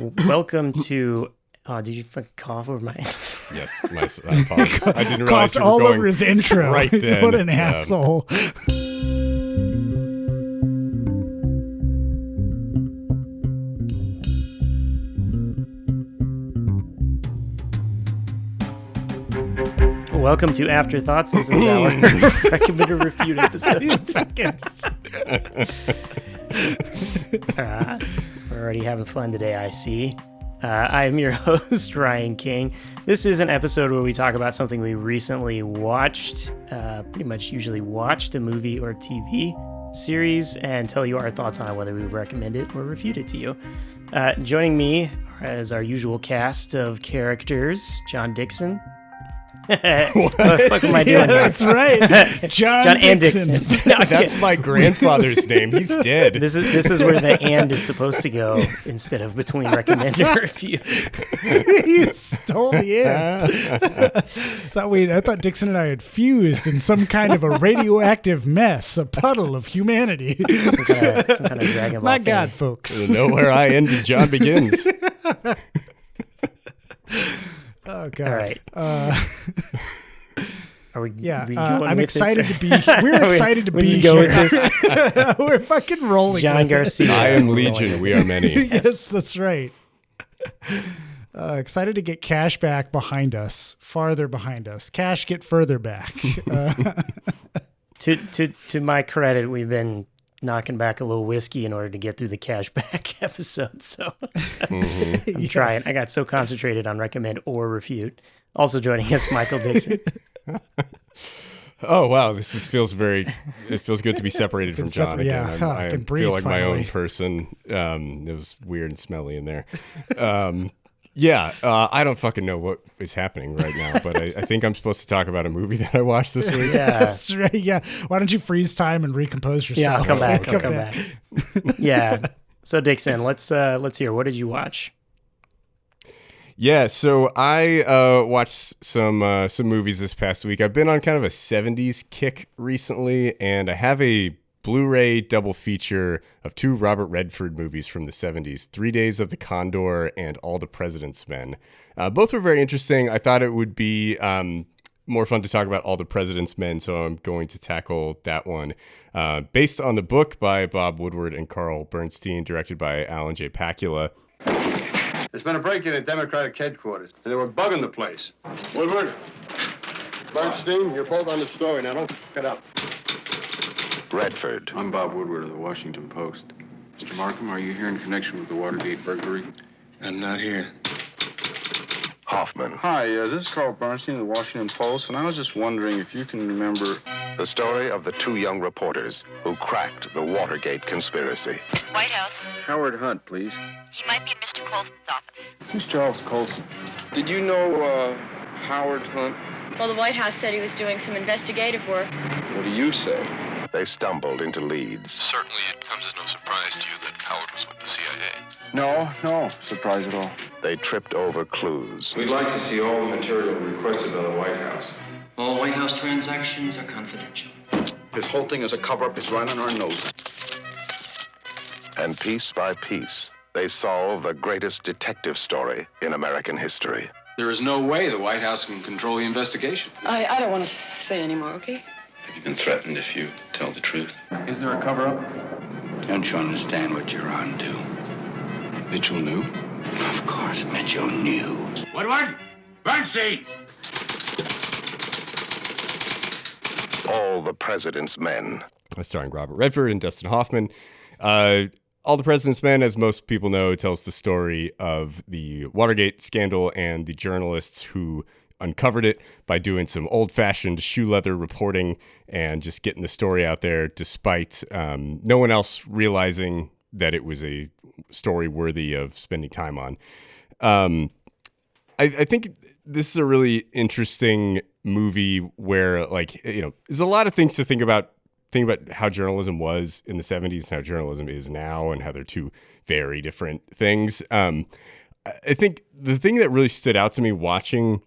Welcome to. Oh, did you fucking cough over my? Yes, I apologize. I didn't realize Coughed you were all going over his intro. right then. What an asshole. Welcome to Afterthoughts. This is our recommend or refute episode. We're already having fun today, I see. I'm your host, Ryan King. This is an episode where we talk about something we recently watched, pretty much usually watched a movie or TV series, and tell you our thoughts on whether we recommend it or refute it to you. Joining me as our usual cast of characters, John Dixon. What the fuck am I doing? That's right. John and Dixon. No, That's my grandfather's name. He's dead. This is where the and is supposed to go instead of between recommend and refute. You stole the end. I thought Dixon and I had fused in some kind of a radioactive mess, a puddle of humanity. Some kind of Dragon Ball My thing. God, folks. Know where I end and John begins. Oh, God. All right. Are we? Yeah, we going I'm with excited this, to be here. We're excited to we be just go here. with this? We're fucking rolling. John with it. Garcia. I am Legion. We are many. Yes, that's right. Excited to get Cash back behind us, farther behind us. Cash, get further back. To my credit, we've been knocking back a little whiskey in order to get through the cashback episode. So I'm trying. I got so concentrated on recommend or refute. Also joining us, Michael Dixon. Oh wow, feels good to be separated from John again. Yeah, I can breathe feel like my finally. own person. It was weird and smelly in there. I don't fucking know what is happening right now, but I think I'm supposed to talk about a movie that I watched this week. Yeah. That's right. Yeah. Why don't you freeze time and recompose yourself? Yeah, I'll come back. Yeah. So Dixon, let's hear. What did you watch? Yeah, so I watched some movies this past week. I've been on kind of a 70s kick recently, and I have a Blu-ray double feature of two Robert Redford movies from the 70s, 3 Days of the Condor and All the President's Men. Both were very interesting. I thought it would be more fun to talk about All the President's Men, so I'm going to tackle that one. Based on the book by Bob Woodward and Carl Bernstein, directed by Alan J. Pakula. There's been a break-in at Democratic headquarters, and they were bugging the place. Woodward, Bernstein, you're both on the story. Now, don't f*** it up. Redford. I'm Bob Woodward of the Washington Post. Mr. Markham, are you here in connection with the Watergate burglary? I'm not here. Hoffman. Hi, this is Carl Bernstein of the Washington Post, and I was just wondering if you can remember... The story of the two young reporters who cracked the Watergate conspiracy. White House. Howard Hunt, please. He might be in Mr. Colson's office. Who's Charles Colson? Did you know, Howard Hunt? Well, the White House said he was doing some investigative work. What do you say? They stumbled into leads. Certainly it comes as no surprise to you that Howard was with the CIA. No surprise at all. They tripped over clues. We'd like to see all the material requested by the White House. All White House transactions are confidential. This whole thing is a cover-up. It's right on our nose. And piece by piece, they solve the greatest detective story in American history. There is no way the White House can control the investigation. I don't want to say any more, okay? Have you been threatened if you tell the truth? Is there a cover-up? Don't you understand what you're on to? Mitchell knew. Of course, Mitchell knew. Woodward! Bernstein! All the President's Men. Starring Robert Redford and Dustin Hoffman. All the President's Men, as most people know, tells the story of the Watergate scandal and the journalists who uncovered it by doing some old-fashioned shoe leather reporting and just getting the story out there despite no one else realizing that it was a story worthy of spending time on. I think this is a really interesting movie where, like, you know, there's a lot of things to think about how journalism was in the 70s and how journalism is now and how they're two very different things. I think the thing that really stood out to me watching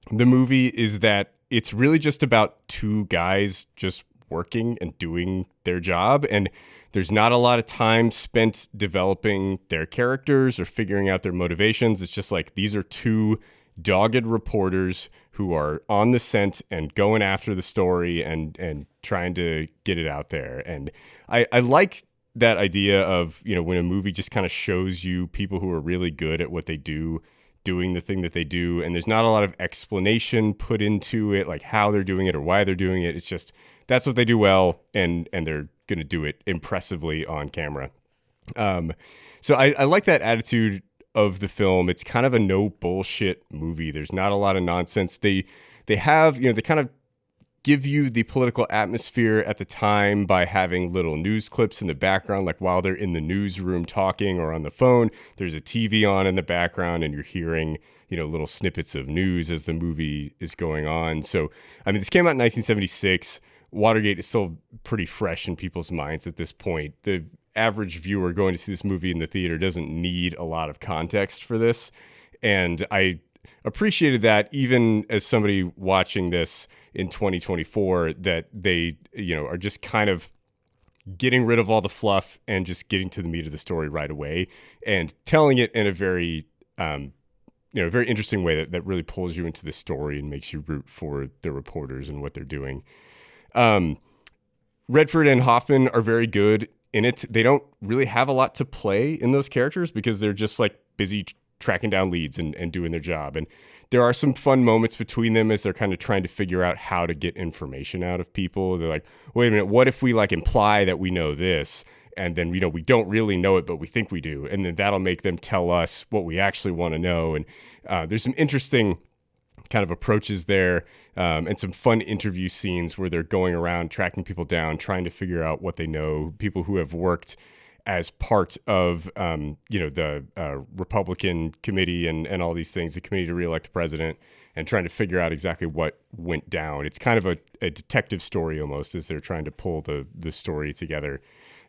the movie is that it's really just about two guys just working and doing their job. And there's not a lot of time spent developing their characters or figuring out their motivations. It's just like these are two dogged reporters who are on the scent and going after the story and trying to get it out there. And I like that idea of, you know, when a movie just kind of shows you people who are really good at what they do, doing the thing that they do, and there's not a lot of explanation put into it, like how they're doing it or why they're doing it. It's just that's what they do well, and they're going to do it impressively on camera. So I like that attitude of the film. It's kind of a no bullshit movie. There's not a lot of nonsense. They have, you know, they kind of give you the political atmosphere at the time by having little news clips in the background, like while they're in the newsroom talking or on the phone, there's a TV on in the background and you're hearing, you know, little snippets of news as the movie is going on. So, I mean, this came out in 1976. Watergate is still pretty fresh in people's minds at this point. The average viewer going to see this movie in the theater doesn't need a lot of context for this. And I appreciated that, even as somebody watching this in 2024, that they, you know, are just kind of getting rid of all the fluff and just getting to the meat of the story right away and telling it in a very, you know, very interesting way that really pulls you into the story and makes you root for the reporters and what they're doing. Redford and Hoffman are very good in it. They don't really have a lot to play in those characters because they're just like busy tracking down leads and doing their job. And there are some fun moments between them as they're kind of trying to figure out how to get information out of people. They're like, wait a minute, what if we like imply that we know this? And then, you know, we don't really know it, but we think we do. And then that'll make them tell us what we actually want to know. And there's some interesting kind of approaches there, and some fun interview scenes where they're going around tracking people down, trying to figure out what they know, people who have worked as part of, you know, the Republican committee and all these things, the committee to reelect the president, and trying to figure out exactly what went down. It's kind of a detective story almost as they're trying to pull the story together.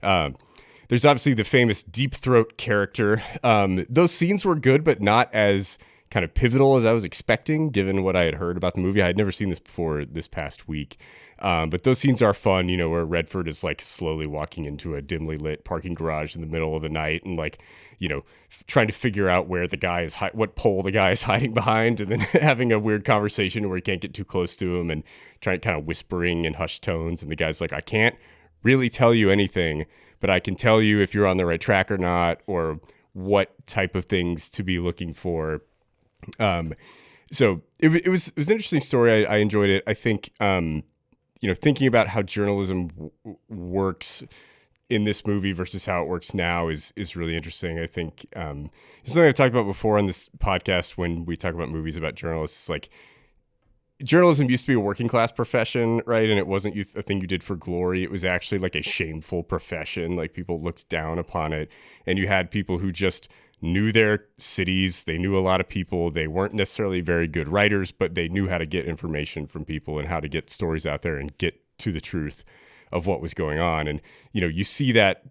There's obviously the famous Deep Throat character. Those scenes were good, but not as kind of pivotal as I was expecting, given what I had heard about the movie. I had never seen this before this past week. But those scenes are fun, you know, where Redford is like slowly walking into a dimly lit parking garage in the middle of the night and like, you know, trying to figure out where the guy is, what pole the guy is hiding behind, and then having a weird conversation where he can't get too close to him and trying kind of whispering in hushed tones. And the guy's like, I can't really tell you anything, but I can tell you if you're on the right track or not, or what type of things to be looking for. So it was an interesting story. I enjoyed it. I think, you know, thinking about how journalism works in this movie versus how it works now is really interesting. I think it's something I've talked about before on this podcast when we talk about movies about journalists. Like, journalism used to be a working class profession, right? And it wasn't a thing you did for glory. It was actually like a shameful profession. Like, people looked down upon it. And you had people who just knew their cities. They knew a lot of people. They weren't necessarily very good writers, but they knew how to get information from people and how to get stories out there and get to the truth of what was going on. And, you know, you see that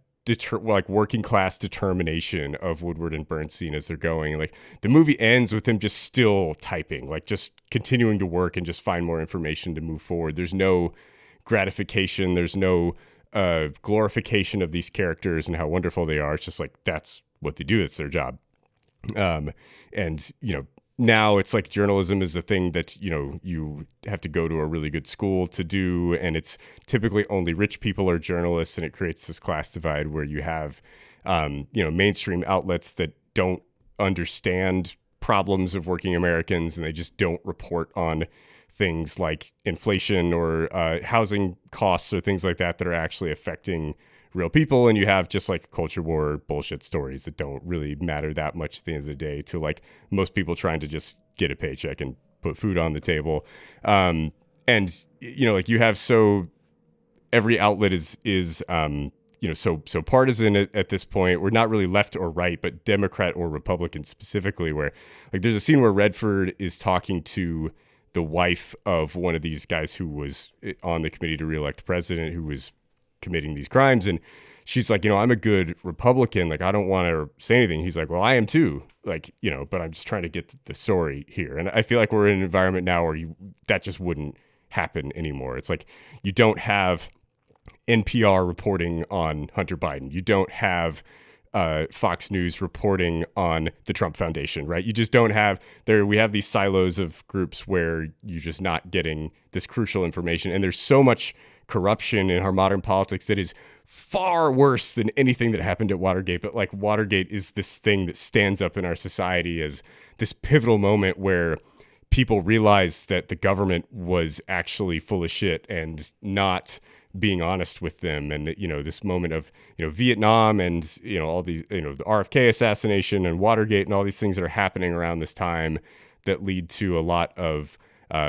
like working class determination of Woodward and Bernstein as they're going. Like, the movie ends with them just still typing, like just continuing to work and just find more information to move forward. There's no gratification. There's no glorification of these characters and how wonderful they are. It's just like, that's what they do. It's their job. And, you know, now it's like journalism is a thing that, you know, you have to go to a really good school to do. And it's typically only rich people are journalists. And it creates this class divide where you have, you know, mainstream outlets that don't understand problems of working Americans, and they just don't report on things like inflation or housing costs or things like that are actually affecting real people. And you have just like culture war bullshit stories that don't really matter that much at the end of the day to like most people trying to just get a paycheck and put food on the table. And, you know, like you have, so every outlet is you know, so partisan at this point. We're not really left or right, but Democrat or Republican specifically, where like there's a scene where Redford is talking to the wife of one of these guys who was on the committee to reelect the president, who was committing these crimes. And she's like, you know, I'm a good Republican. Like, I don't want to say anything. He's like, well, I am too. Like, you know, but I'm just trying to get the story here. And I feel like we're in an environment now where that just wouldn't happen anymore. It's like, you don't have NPR reporting on Hunter Biden. You don't have Fox News reporting on the Trump Foundation, right? You just don't have there. We have these silos of groups where you're just not getting this crucial information. And there's so much corruption in our modern politics that is far worse than anything that happened at Watergate. But like Watergate is this thing that stands up in our society as this pivotal moment where people realized that the government was actually full of shit and not being honest with them. And, this moment of, Vietnam and, all these, the RFK assassination and Watergate and all these things that are happening around this time that lead to a lot of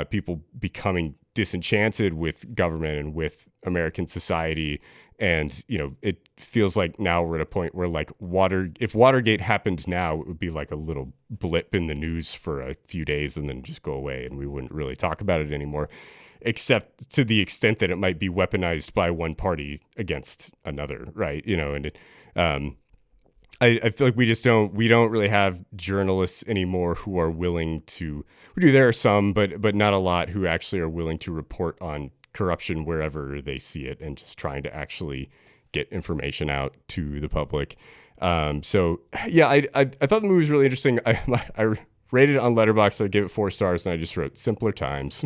people becoming disenchanted with government and with American society. And, it feels like now we're at a point where like if Watergate happened now, it would be like a little blip in the news for a few days and then just go away. And we wouldn't really talk about it anymore, except to the extent that it might be weaponized by one party against another. Right. And I feel like we don't really have journalists anymore who are willing to, there are some, but not a lot who actually are willing to report on corruption wherever they see it and just trying to actually get information out to the public. So yeah, I thought the movie was really interesting. I rated it on Letterboxd. I gave it 4 stars, and I just wrote simpler times.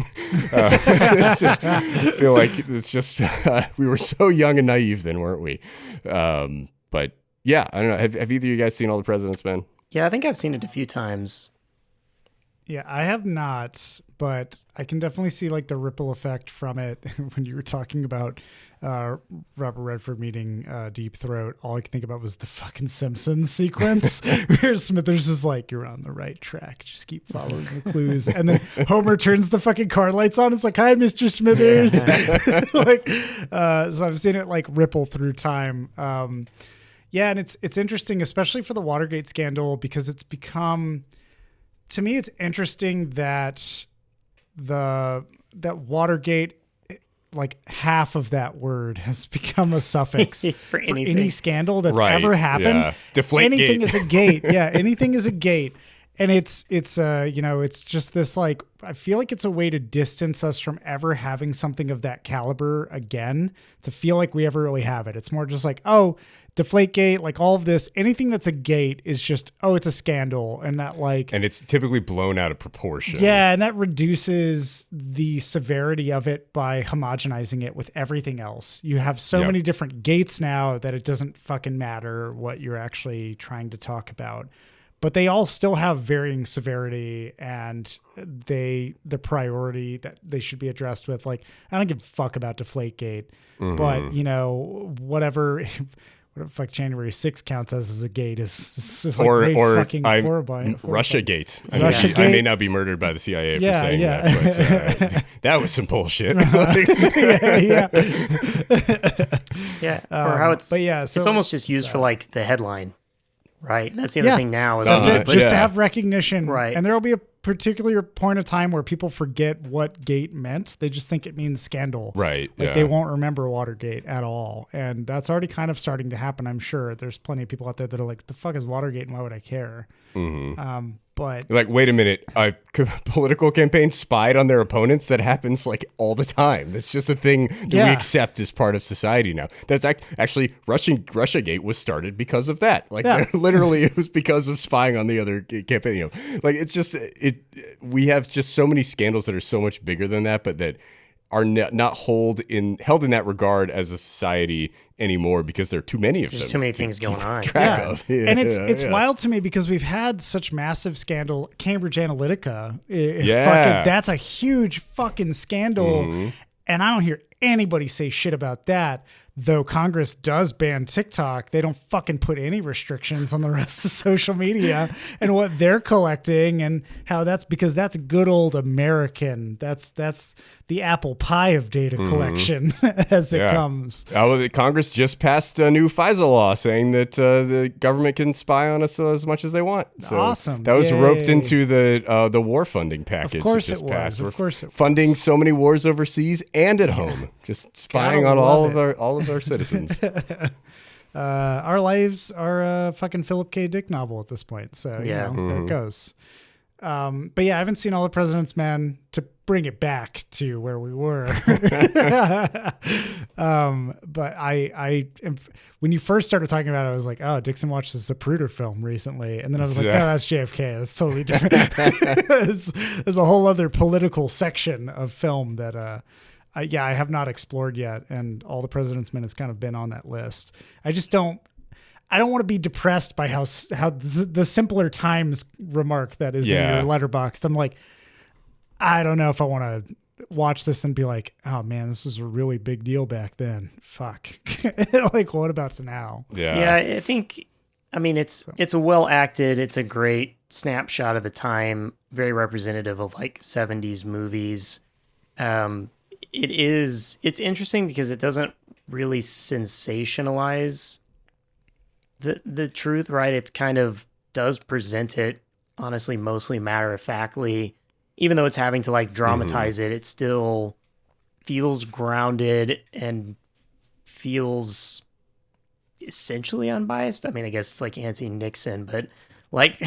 I feel like it's just we were so young and naive then, weren't we? But yeah, I don't know. Have either of you guys seen All the President's Men? Yeah, I think I've seen it a few times. Yeah, I have not, but I can definitely see like the ripple effect from it. When you were talking about Robert Redford meeting Deep Throat, all I could think about was the fucking Simpsons sequence where Smithers is like, "You're on the right track. Just keep following the clues." And then Homer turns the fucking car lights on. It's like, "Hi, Mr. Smithers." So I've seen it like ripple through time. Yeah, and it's interesting, especially for the Watergate scandal, because it's become, to me, it's interesting that that Watergate, like half of that word has become a suffix for any scandal that's ever happened. Yeah. Deflate anything gate. is a gate. Yeah, anything is a gate. And it's just this, like, I feel like it's a way to distance us from ever having something of that caliber again, to feel like we ever really have it. It's more just like, oh, Deflategate, like all of this, anything that's a gate is just, oh, it's a scandal. And that like, and it's typically blown out of proportion. Yeah. And that reduces the severity of it by homogenizing it with everything else. You have so many different gates now that it doesn't fucking matter what you're actually trying to talk about. But they all still have varying severity, and the priority that they should be addressed with. Like, I don't give a fuck about Deflategate, but whatever fuck January 6th counts as a gate is like or fucking horrifying. Russiagate. Russiagate. I may not be murdered by the CIA for saying that, but that was some bullshit. Or how it's, but yeah, so it's almost just used for like the headline. Right. That's the other thing now. Is that's it. Just to have recognition. Right. And there will be a particular point of time where people forget what gate meant. They just think it means scandal. Right. Like they won't remember Watergate at all. And that's already kind of starting to happen, I'm sure. There's plenty of people out there that are like, the fuck is Watergate and why would I care? But like, wait a minute, a political campaign spied on their opponents? That happens like all the time. That's just a thing that we accept as part of society now. That's actually Russiagate was started because of that. Like literally it was because of spying on the other campaign. Like it's just, we have just so many scandals that are so much bigger than that, but that are not held in that regard as a society anymore because there are too many of them. There's too many things going on. And it's wild to me because we've had such massive scandal. Cambridge Analytica, that's a huge fucking scandal, and I don't hear anybody say shit about that. Though Congress does ban TikTok, they don't fucking put any restrictions on the rest of social media and what they're collecting, and how that's because that's good old American. That's the apple pie of data collection as it comes. Congress just passed a new FISA law saying that the government can spy on us as much as they want. So awesome. That was roped into the war funding package. Of course it was. Of course it was. Funding so many wars overseas and at home, just spying on all of our citizens. Our lives are a fucking Philip K. Dick novel at this point. So there it goes. But yeah, I haven't seen All the President's Men to bring it back to where we were. But when you first started talking about it, I was like, oh, Dixon watched the Zapruder film recently. And then I was like, no, that's JFK. That's totally different. There's a whole other political section of film that, I have not explored yet. And All the President's Men has kind of been on that list. I don't want to be depressed by how the simpler times remark that is in your letterbox. I'm like, I don't know if I want to watch this and be like, oh man, this was a really big deal back then. Fuck. Like, what about now? Yeah. I think, it's a well acted, it's a great snapshot of the time, very representative of like 70s movies. It's interesting because it doesn't really sensationalize the truth, right? It kind of does present it, honestly, mostly matter-of-factly. Even though it's having to like dramatize it, it still feels grounded and feels essentially unbiased. I mean, I guess it's like anti-Nixon, but like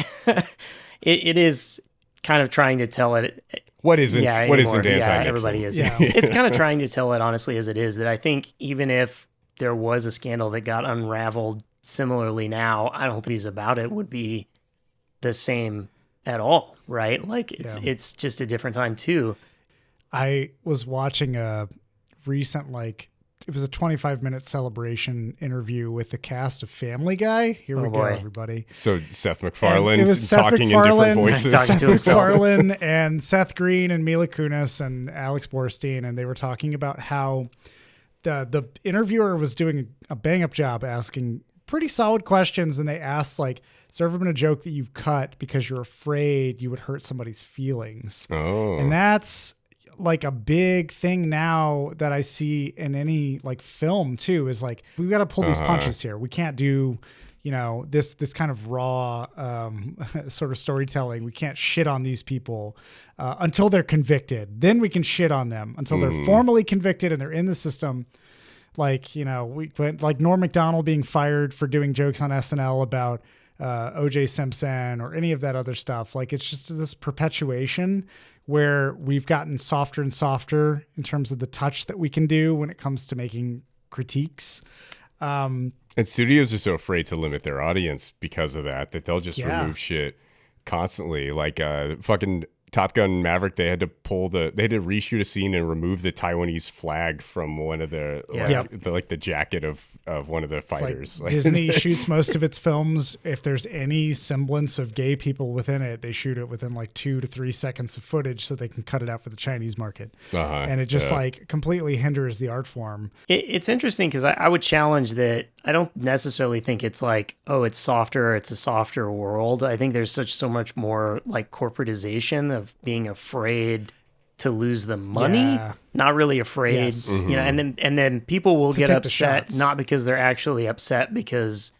it is kind of trying to tell it. What isn't anti-Nixon? Yeah, everybody is. Yeah. It's kind of trying to tell it honestly as it is, that I think even if there was a scandal that got unraveled similarly now, I don't think he's about it would be the same at all, right? Like it's just a different time too. I was watching a recent, it was a 25-minute celebration interview with the cast of Family Guy. Here we go, everybody. So Seth MacFarlane talking in different voices. Seth MacFarlane and Seth Green and Mila Kunis and Alex Borstein, and they were talking about how the interviewer was doing a bang-up job asking pretty solid questions, and they asked, like, has there ever been a joke that you've cut because you're afraid you would hurt somebody's feelings? Oh. And that's like a big thing now that I see in any like film too, is like, we've got to pull these punches here. We can't do, this kind of raw sort of storytelling. We can't shit on these people until they're convicted. Then we can shit on them until they're formally convicted and they're in the system. Like, we went like Norm Macdonald being fired for doing jokes on SNL about OJ Simpson or any of that other stuff. Like, it's just this perpetuation where we've gotten softer and softer in terms of the touch that we can do when it comes to making critiques. And studios are so afraid to limit their audience because of that they'll just remove shit constantly. Like fucking Top Gun Maverick, they had to reshoot a scene and remove the Taiwanese flag from one of the the jacket of one of the fighters. Like Disney shoots most of its films. If there's any semblance of gay people within it, they shoot it within like 2 to 3 seconds of footage so they can cut it out for the Chinese market. And it just like completely hinders the art form. It's interesting because I would challenge that. I don't necessarily think it's like, oh, it's softer, it's a softer world. I think there's so much more like corporatization of being afraid to lose the money, not really afraid, and then people will get upset, not because they're actually upset, because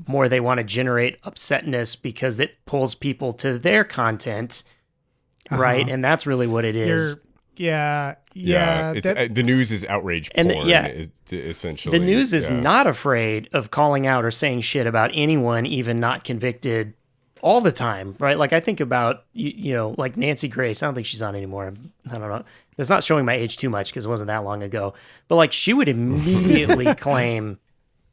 more they want to generate upsetness because it pulls people to their content, right? And that's really what it is. The news is outrage porn, essentially. The news is not afraid of calling out or saying shit about anyone, even not convicted, all the time, right? Like, I think about, like Nancy Grace. I don't think she's on anymore. I don't know. That's not showing my age too much because it wasn't that long ago. But like, she would immediately claim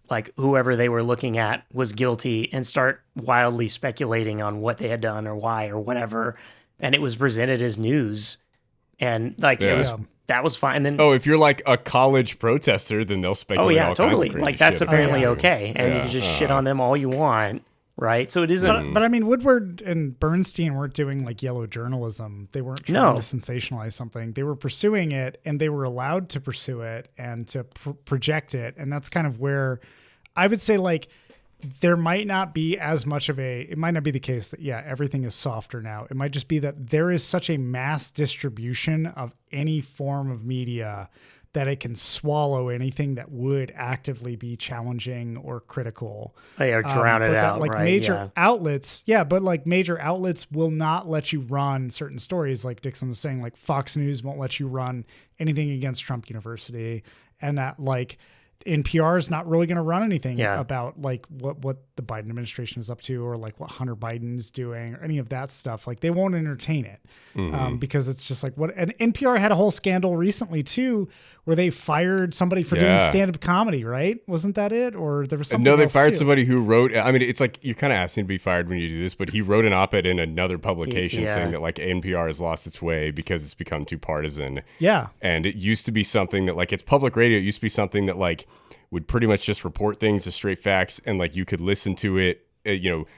like whoever they were looking at was guilty and start wildly speculating on what they had done or why or whatever. And it was presented as news. And like, that was fine. And then, if you're like a college protester, then they'll speculate. All totally. Like, that's apparently okay. And you can just shit on them all you want. Right. So it isn't. But I mean, Woodward and Bernstein weren't doing like yellow journalism. They weren't trying to sensationalize something. They were pursuing it, and they were allowed to pursue it and to project it. And that's kind of where I would say, like, there might not be as much of it might not be the case that, everything is softer now. It might just be that there is such a mass distribution of any form of media that it can swallow anything that would actively be challenging or critical. Or drown it out, like, right? Major outlets, but like major outlets will not let you run certain stories. Like Dixon was saying, like Fox News won't let you run anything against Trump University. And that, like, NPR is not really going to run anything Yeah. about like what the Biden administration is up to, or like what Hunter Biden is doing, or any of that stuff. Like they won't entertain it because it's just like what. And NPR had a whole scandal recently too, where they fired somebody for doing stand-up comedy, right? Wasn't that it? Or there was something No, they else fired too. somebody who wrote. I mean, it's like you're kind of asking to be fired when you do this, but he wrote an op-ed in another publication saying that like NPR has lost its way because it's become too partisan. Yeah, and it used to be something that like it's public radio. It used to be something that like would pretty much just report things as straight facts, and like you could listen to it.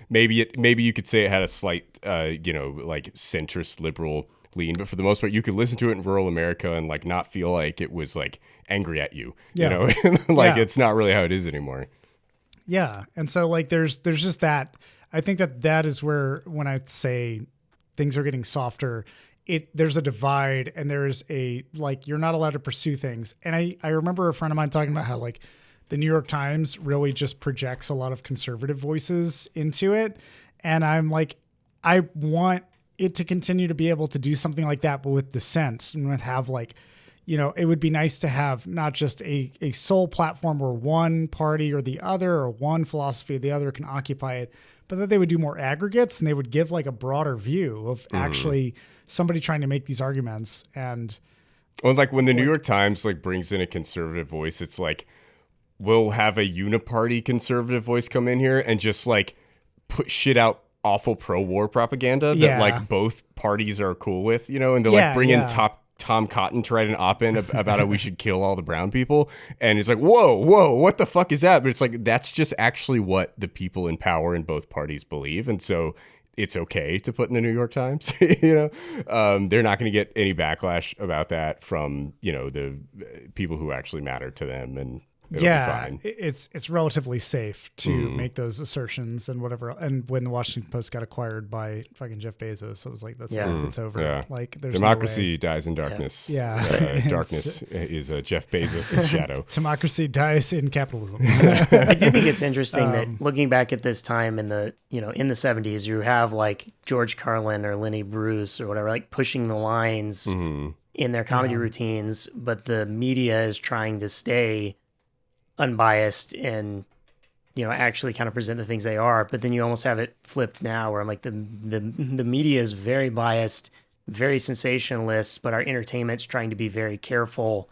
Maybe you could say it had a slight, like centrist liberal lean, but for the most part, you could listen to it in rural America and like not feel like it was like angry at you. Yeah. It's not really how it is anymore. Yeah, and so like there's just that. I think that is where when I say things are getting softer, there's a divide, and there's a like you're not allowed to pursue things. And I remember a friend of mine talking about how like the New York Times really just projects a lot of conservative voices into it, and I'm like, I want it to continue to be able to do something like that, but with dissent, and with have like, it would be nice to have not just a sole platform where one party or the other or one philosophy or the other can occupy it, but that they would do more aggregates and they would give like a broader view of actually somebody trying to make these arguments. And well, like when the New York Times like brings in a conservative voice, it's like we'll have a uniparty conservative voice come in here and just like put shit out awful pro-war propaganda that like both parties are cool with, and they'll like bring in Tom Cotton to write an op-ed about how we should kill all the brown people. And it's like, whoa, what the fuck is that? But it's like, that's just actually what the people in power in both parties believe. And so it's okay to put in the New York Times, they're not going to get any backlash about that from, the people who actually matter to them. And it'll be fine. It's relatively safe to make those assertions and whatever. And when the Washington Post got acquired by fucking Jeff Bezos, I was like, it's over. Yeah. Like there's democracy dies in darkness. Yeah. Darkness is Jeff Bezos' shadow. Democracy dies in capitalism. I do think it's interesting that looking back at this time in the in the 70s, you have like George Carlin or Lenny Bruce or whatever, like pushing the lines in their comedy routines, but the media is trying to stay unbiased and actually kind of present the things they are. But then you almost have it flipped now where I'm like the media is very biased, very sensationalist, but our entertainment's trying to be very careful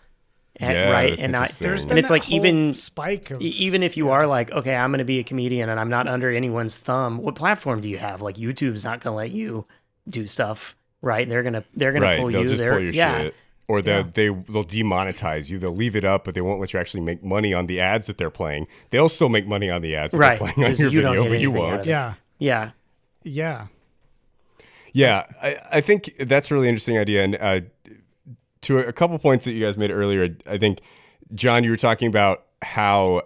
right? And it's like even spike of, even if you are like, okay, I'm going to be a comedian and I'm not under anyone's thumb. What platform do you have? Like YouTube's not going to let you do stuff, right? They're gonna pull they'll you. Just pull your shit. Or they'll demonetize you. They'll leave it up, but they won't let you actually make money on the ads that they're playing. They'll still make money on the ads that they're playing on your video, but you won't. Yeah. I think that's a really interesting idea. And to a couple points that you guys made earlier, I think, John, you were talking about how,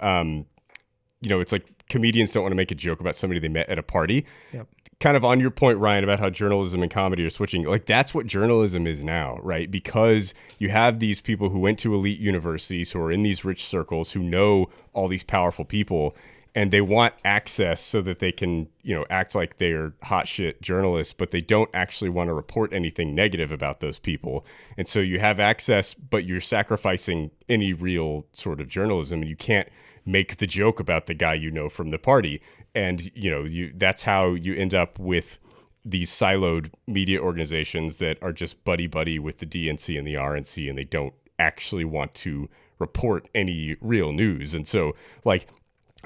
it's like comedians don't want to make a joke about somebody they met at a party. Yep. Kind of on your point, Ryan, about how journalism and comedy are switching. Like, that's what journalism is now, right? Because you have these people who went to elite universities, who are in these rich circles, who know all these powerful people, and they want access so that they can, act like they're hot shit journalists, but they don't actually want to report anything negative about those people. And so you have access, but you're sacrificing any real sort of journalism, and you can't make the joke about the guy from the party. And, that's how you end up with these siloed media organizations that are just buddy-buddy with the DNC and the RNC, and they don't actually want to report any real news. And so, like,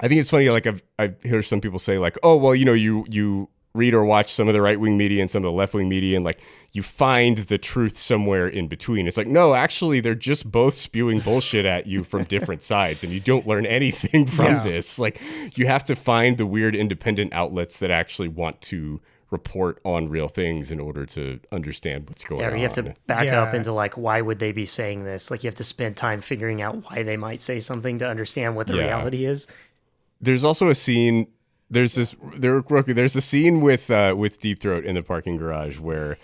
I think it's funny, like, I've heard some people say, like, oh, well, you read or watch some of the right-wing media and some of the left-wing media, and, like, you find the truth somewhere in between. It's like, no, actually, they're just both spewing bullshit at you from different sides, and you don't learn anything from this. Like, you have to find the weird independent outlets that actually want to report on real things in order to understand what's going on. Yeah, you have to back up into, like, why would they be saying this? Like, you have to spend time figuring out why they might say something to understand what the reality is. There's also a scene... There's a scene with Deep Throat in the parking garage where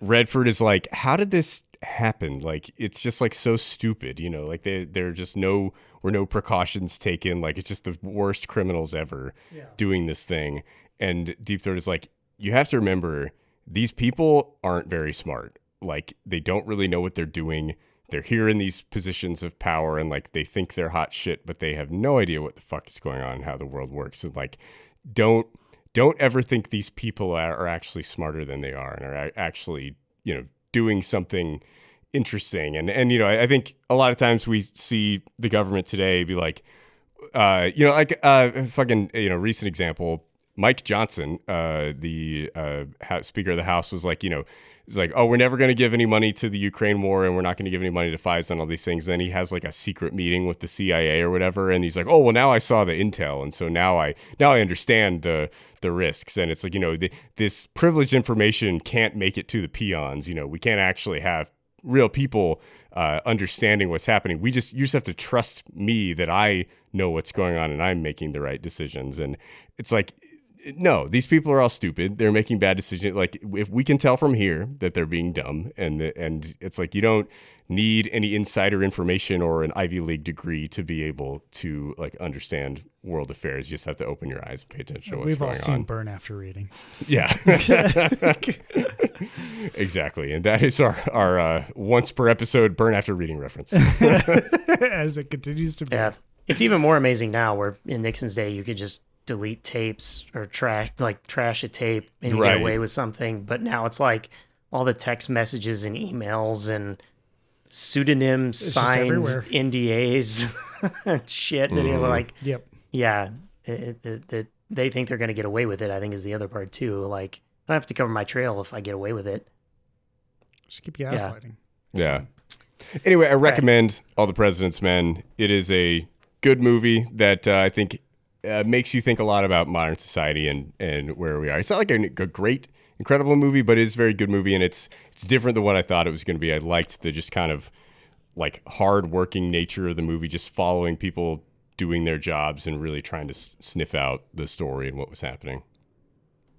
Redford is like, how did this happen? Like, it's just like so stupid, like they're just were no precautions taken. Like, it's just the worst criminals ever doing this thing. And Deep Throat is like, you have to remember, these people aren't very smart. Like, they don't really know what they're doing. they're here in these positions of power and like they think they're hot shit, but they have no idea what the fuck is going on and how the world works. And like, don't ever think these people are actually smarter than they are and are actually, doing something interesting. And I think a lot of times we see the government today be like, recent example, Mike Johnson, the Speaker of the House, was like, it's like, oh, we're never going to give any money to the Ukraine war and we're not going to give any money to Pfizer and all these things. Then he has like a secret meeting with the CIA or whatever. And he's like, oh, well, now I saw the intel. And so now I understand the risks. And it's like, this privileged information can't make it to the peons. We can't actually have real people understanding what's happening. You just have to trust me that I know what's going on and I'm making the right decisions. And it's like, no, these people are all stupid. They're making bad decisions. Like, if we can tell from here that they're being dumb, and it's like, you don't need any insider information or an Ivy League degree to be able to like understand world affairs. You just have to open your eyes and pay attention to what's going on. We've all seen Burn After Reading. Yeah, exactly. And that is our once per episode Burn After Reading reference. As it continues to be. Yeah, it's even more amazing now. Where in Nixon's day, you could just delete tapes or trash a tape and you get away with something. But now it's like all the text messages and emails and pseudonyms, signed NDAs and shit that you're like, yep. Yeah, they think they're going to get away with it, I think is the other part too. Like, I don't have to cover my trail if I get away with it. Just keep gaslighting. Yeah. Anyway, I recommend All the President's Men. It is a good movie that I think makes you think a lot about modern society and where we are. It's not like a great, incredible movie, but it is a very good movie, and it's different than what I thought it was going to be. I liked the just kind of like hard-working nature of the movie, just following people doing their jobs and really trying to sniff out the story and what was happening.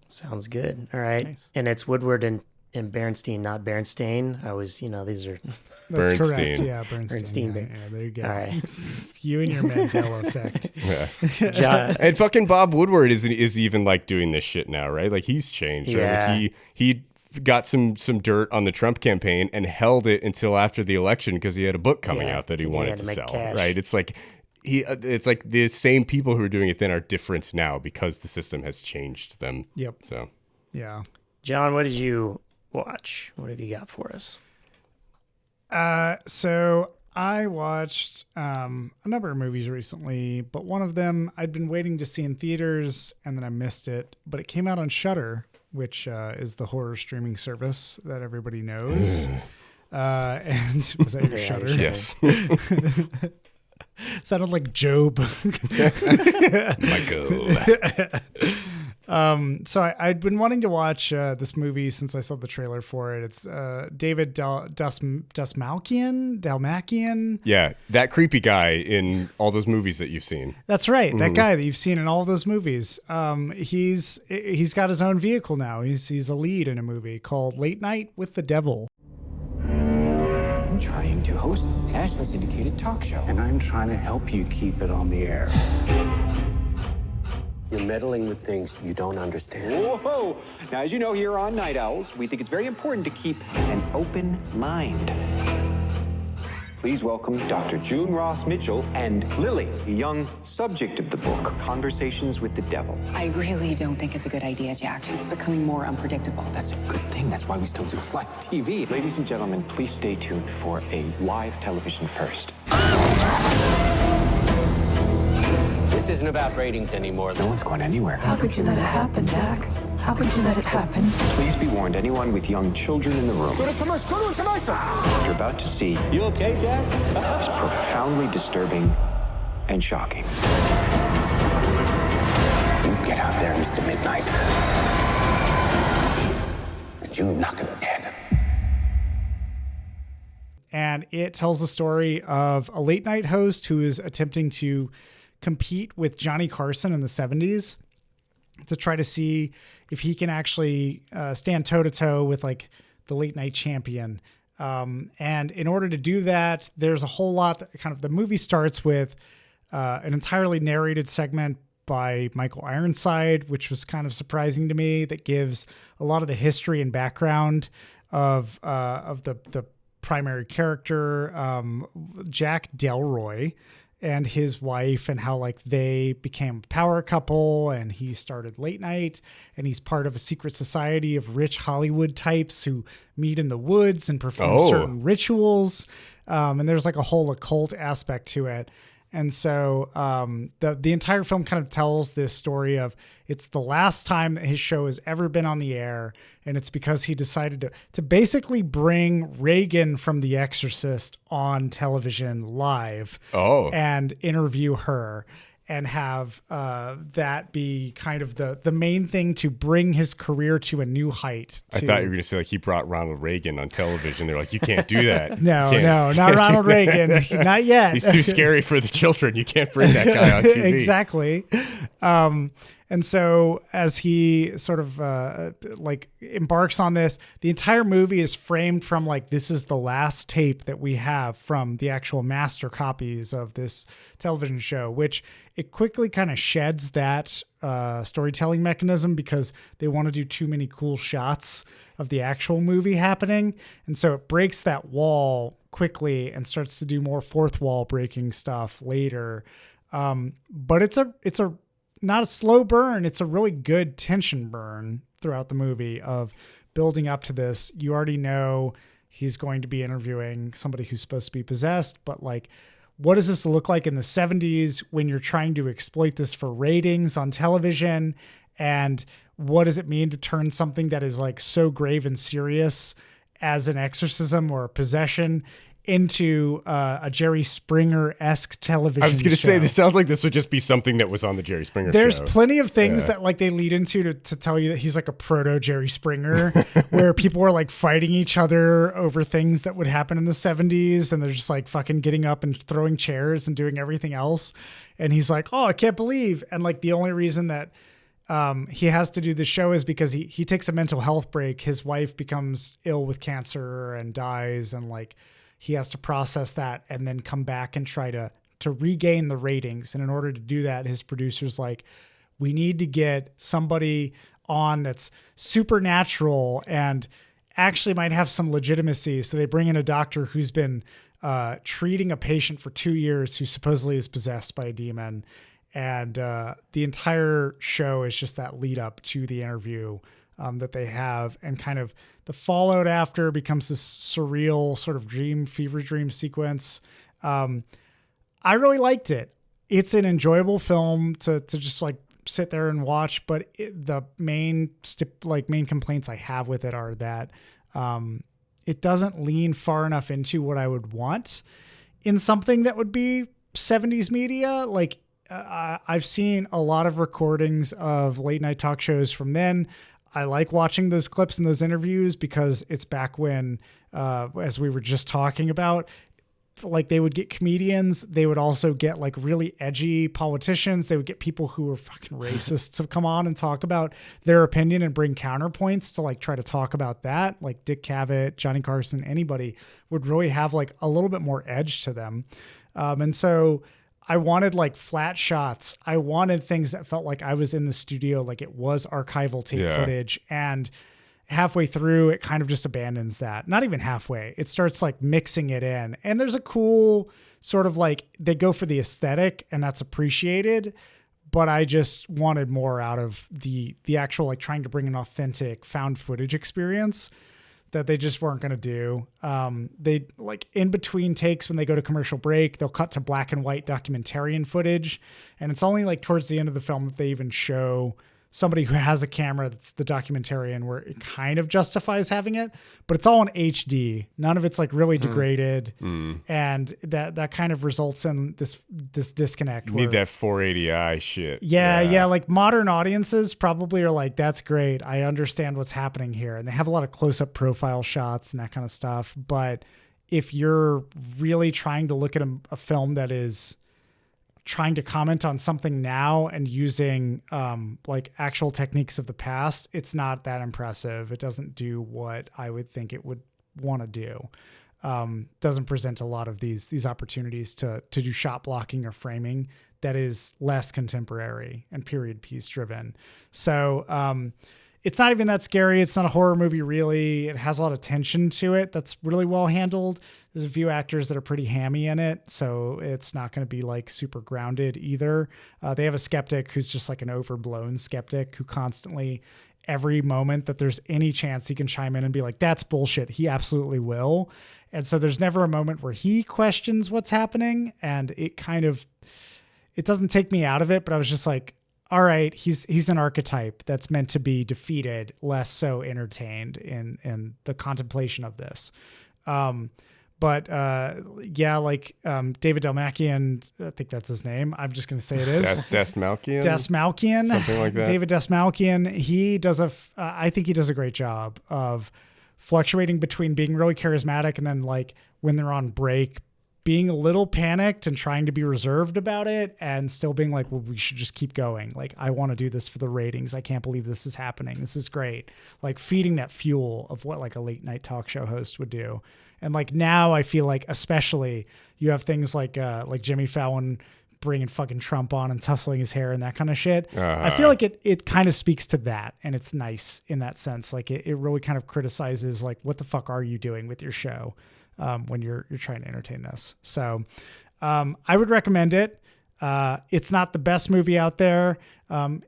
Sounds good. All right. Nice. And it's Woodward and Berenstain, not Berenstain. I was, these are... That's Bernstein. Correct. Yeah, Bernstein. Yeah, there you go. All right. You and your Mandela effect. Yeah. And fucking Bob Woodward is even like doing this shit now, right? Like he's changed. Yeah. Right? Like he got some dirt on the Trump campaign and held it until after the election because he had a book coming out that he wanted to sell. Cash. Right? It's like it's like the same people who are doing it then are different now because the system has changed them. Yep. So. Yeah. John, what did you watch? What have you got for us? So I watched a number of movies recently, but one of them I'd been waiting to see in theaters and then I missed it, but it came out on Shudder, which is the horror streaming service that everybody knows. And was that your Shudder? Yes. Sounded like Job. Michael. So I'd been wanting to watch this movie since I saw the trailer for it. It's David Dastmalchian. Yeah, that creepy guy in all those movies that you've seen. That's right, that guy that you've seen in all those movies. He's got his own vehicle now. He's a lead in a movie called Late Night with the Devil. I'm trying to host a nationally syndicated talk show, and I'm trying to help you keep it on the air. You're meddling with things you don't understand. Whoa! Now, as you know, here on Night Owls, we think it's very important to keep an open mind. Please welcome Dr. June Ross Mitchell and Lily, the young subject of the book, Conversations with the Devil. I really don't think it's a good idea, Jack. She's becoming more unpredictable. That's a good thing. That's why we still do live TV. Ladies and gentlemen, please stay tuned for a live television first. This isn't about ratings anymore. No one's going anywhere. How could you let it happen, Jack? How could you let it happen? Please be warned, anyone with young children in the room. Go to commercial! What you're about to see You okay, Jack? is profoundly disturbing and shocking. You get out there, Mr. Midnight, and you knock him dead. And it tells the story of a late night host who is attempting to compete with Johnny Carson in the 70s to try to see if he can actually stand toe-to-toe with like the late night champion. And in order to do that, there's a whole lot that kind of the movie starts with an entirely narrated segment by Michael Ironside, which was kind of surprising to me, that gives a lot of the history and background of the primary character, Jack Delroy, and his wife, and how like they became a power couple, and he started late night, and he's part of a secret society of rich Hollywood types who meet in the woods and perform certain rituals. And there's like a whole occult aspect to it. And so the entire film kind of tells this story of it's the last time that his show has ever been on the air. And it's because he decided to basically bring Reagan from The Exorcist on television live and interview her and have that be kind of the main thing to bring his career to a new height. I thought you were going to say like he brought Ronald Reagan on television. They're like, you can't do that. No, not Ronald Reagan. Not yet. He's too scary for the children. You can't bring that guy on TV. Exactly. And so as he sort of like embarks on this, the entire movie is framed from like, this is the last tape that we have from the actual master copies of this television show, which it quickly kind of sheds that storytelling mechanism because they want to do too many cool shots of the actual movie happening. And so it breaks that wall quickly and starts to do more fourth wall breaking stuff later. But it's a not a slow burn. It's a really good tension burn throughout the movie of building up to this. You already know he's going to be interviewing somebody who's supposed to be possessed, but like, what does this look like in the 70s when you're trying to exploit this for ratings on television? And what does it mean to turn something that is like so grave and serious as an exorcism or a possession into a Jerry Springer-esque television show? I was going to say, this sounds like this would just be something that was on the Jerry Springer show. There's plenty of things that like they lead into to tell you that he's like a proto Jerry Springer, where people are like fighting each other over things that would happen in the 70s. And they're just like fucking getting up and throwing chairs and doing everything else. And he's like, oh, I can't believe. And like the only reason that he has to do the show is because he takes a mental health break. His wife becomes ill with cancer and dies, and like, he has to process that and then come back and try to regain the ratings. And in order to do that, his producer's like, we need to get somebody on that's supernatural and actually might have some legitimacy. So they bring in a doctor who's been treating a patient for 2 years who supposedly is possessed by a demon. And the entire show is just that lead up to the interview that they have, and kind of the fallout after becomes this surreal sort of fever dream sequence. I really liked it. It's an enjoyable film to just like sit there and watch, but the main complaints I have with it are that it doesn't lean far enough into what I would want in something that would be 70s media. Like I've seen a lot of recordings of late night talk shows from then. I like watching those clips and those interviews because it's back when, as we were just talking about, like they would get comedians. They would also get like really edgy politicians. They would get people who were fucking racist to come on and talk about their opinion and bring counterpoints to like try to talk about that. Like Dick Cavett, Johnny Carson, anybody would really have like a little bit more edge to them. And so I wanted like flat shots. I wanted things that felt like I was in the studio, like it was archival tape footage. And halfway through, it kind of just abandons that. Not even halfway. It starts like mixing it in. And there's a cool sort of like, they go for the aesthetic and that's appreciated. But I just wanted more out of the actual, like trying to bring an authentic found footage experience that they just weren't going to do. They like in between takes when they go to commercial break, they'll cut to black and white documentarian footage. And it's only like towards the end of the film that they even show somebody who has a camera that's the documentarian, where it kind of justifies having it, but it's all in HD. None of it's like really degraded. And that kind of results in this disconnect. You need that 480i shit. Yeah. Like modern audiences probably are like, that's great. I understand what's happening here. And they have a lot of close-up profile shots and that kind of stuff. But if you're really trying to look at a film that is trying to comment on something now and using like actual techniques of the past, it's not that impressive. It doesn't do what I would think it would want to do. Doesn't present a lot of these opportunities to do shot blocking or framing that is less contemporary and period piece driven. So it's not even that scary. It's not a horror movie, really. It has a lot of tension to it. That's really well handled. There's a few actors that are pretty hammy in it, so it's not going to be like super grounded either. They have a skeptic who's just like an overblown skeptic who constantly, every moment that there's any chance he can chime in and be like, that's bullshit, he absolutely will. And so there's never a moment where he questions what's happening. And it doesn't take me out of it, but I was just like, all right, he's an archetype that's meant to be defeated, less so entertained in the contemplation of this. David Dastmalchian, I think that's his name. I'm just going to say it is. Dastmalchian? Dastmalchian. Something like that. David Dastmalchian. He does I think he does a great job of fluctuating between being really charismatic and then like when they're on break, being a little panicked and trying to be reserved about it and still being like, well, we should just keep going. Like, I want to do this for the ratings. I can't believe this is happening. This is great. Like feeding that fuel of what like a late night talk show host would do. And like now I feel like especially you have things like Jimmy Fallon bringing fucking Trump on and tussling his hair and that kind of shit. I feel like it kind of speaks to that. And it's nice in that sense. Like it really kind of criticizes like, what the fuck are you doing with your show? When you're trying to entertain this. So I would recommend it. It's not the best movie out there.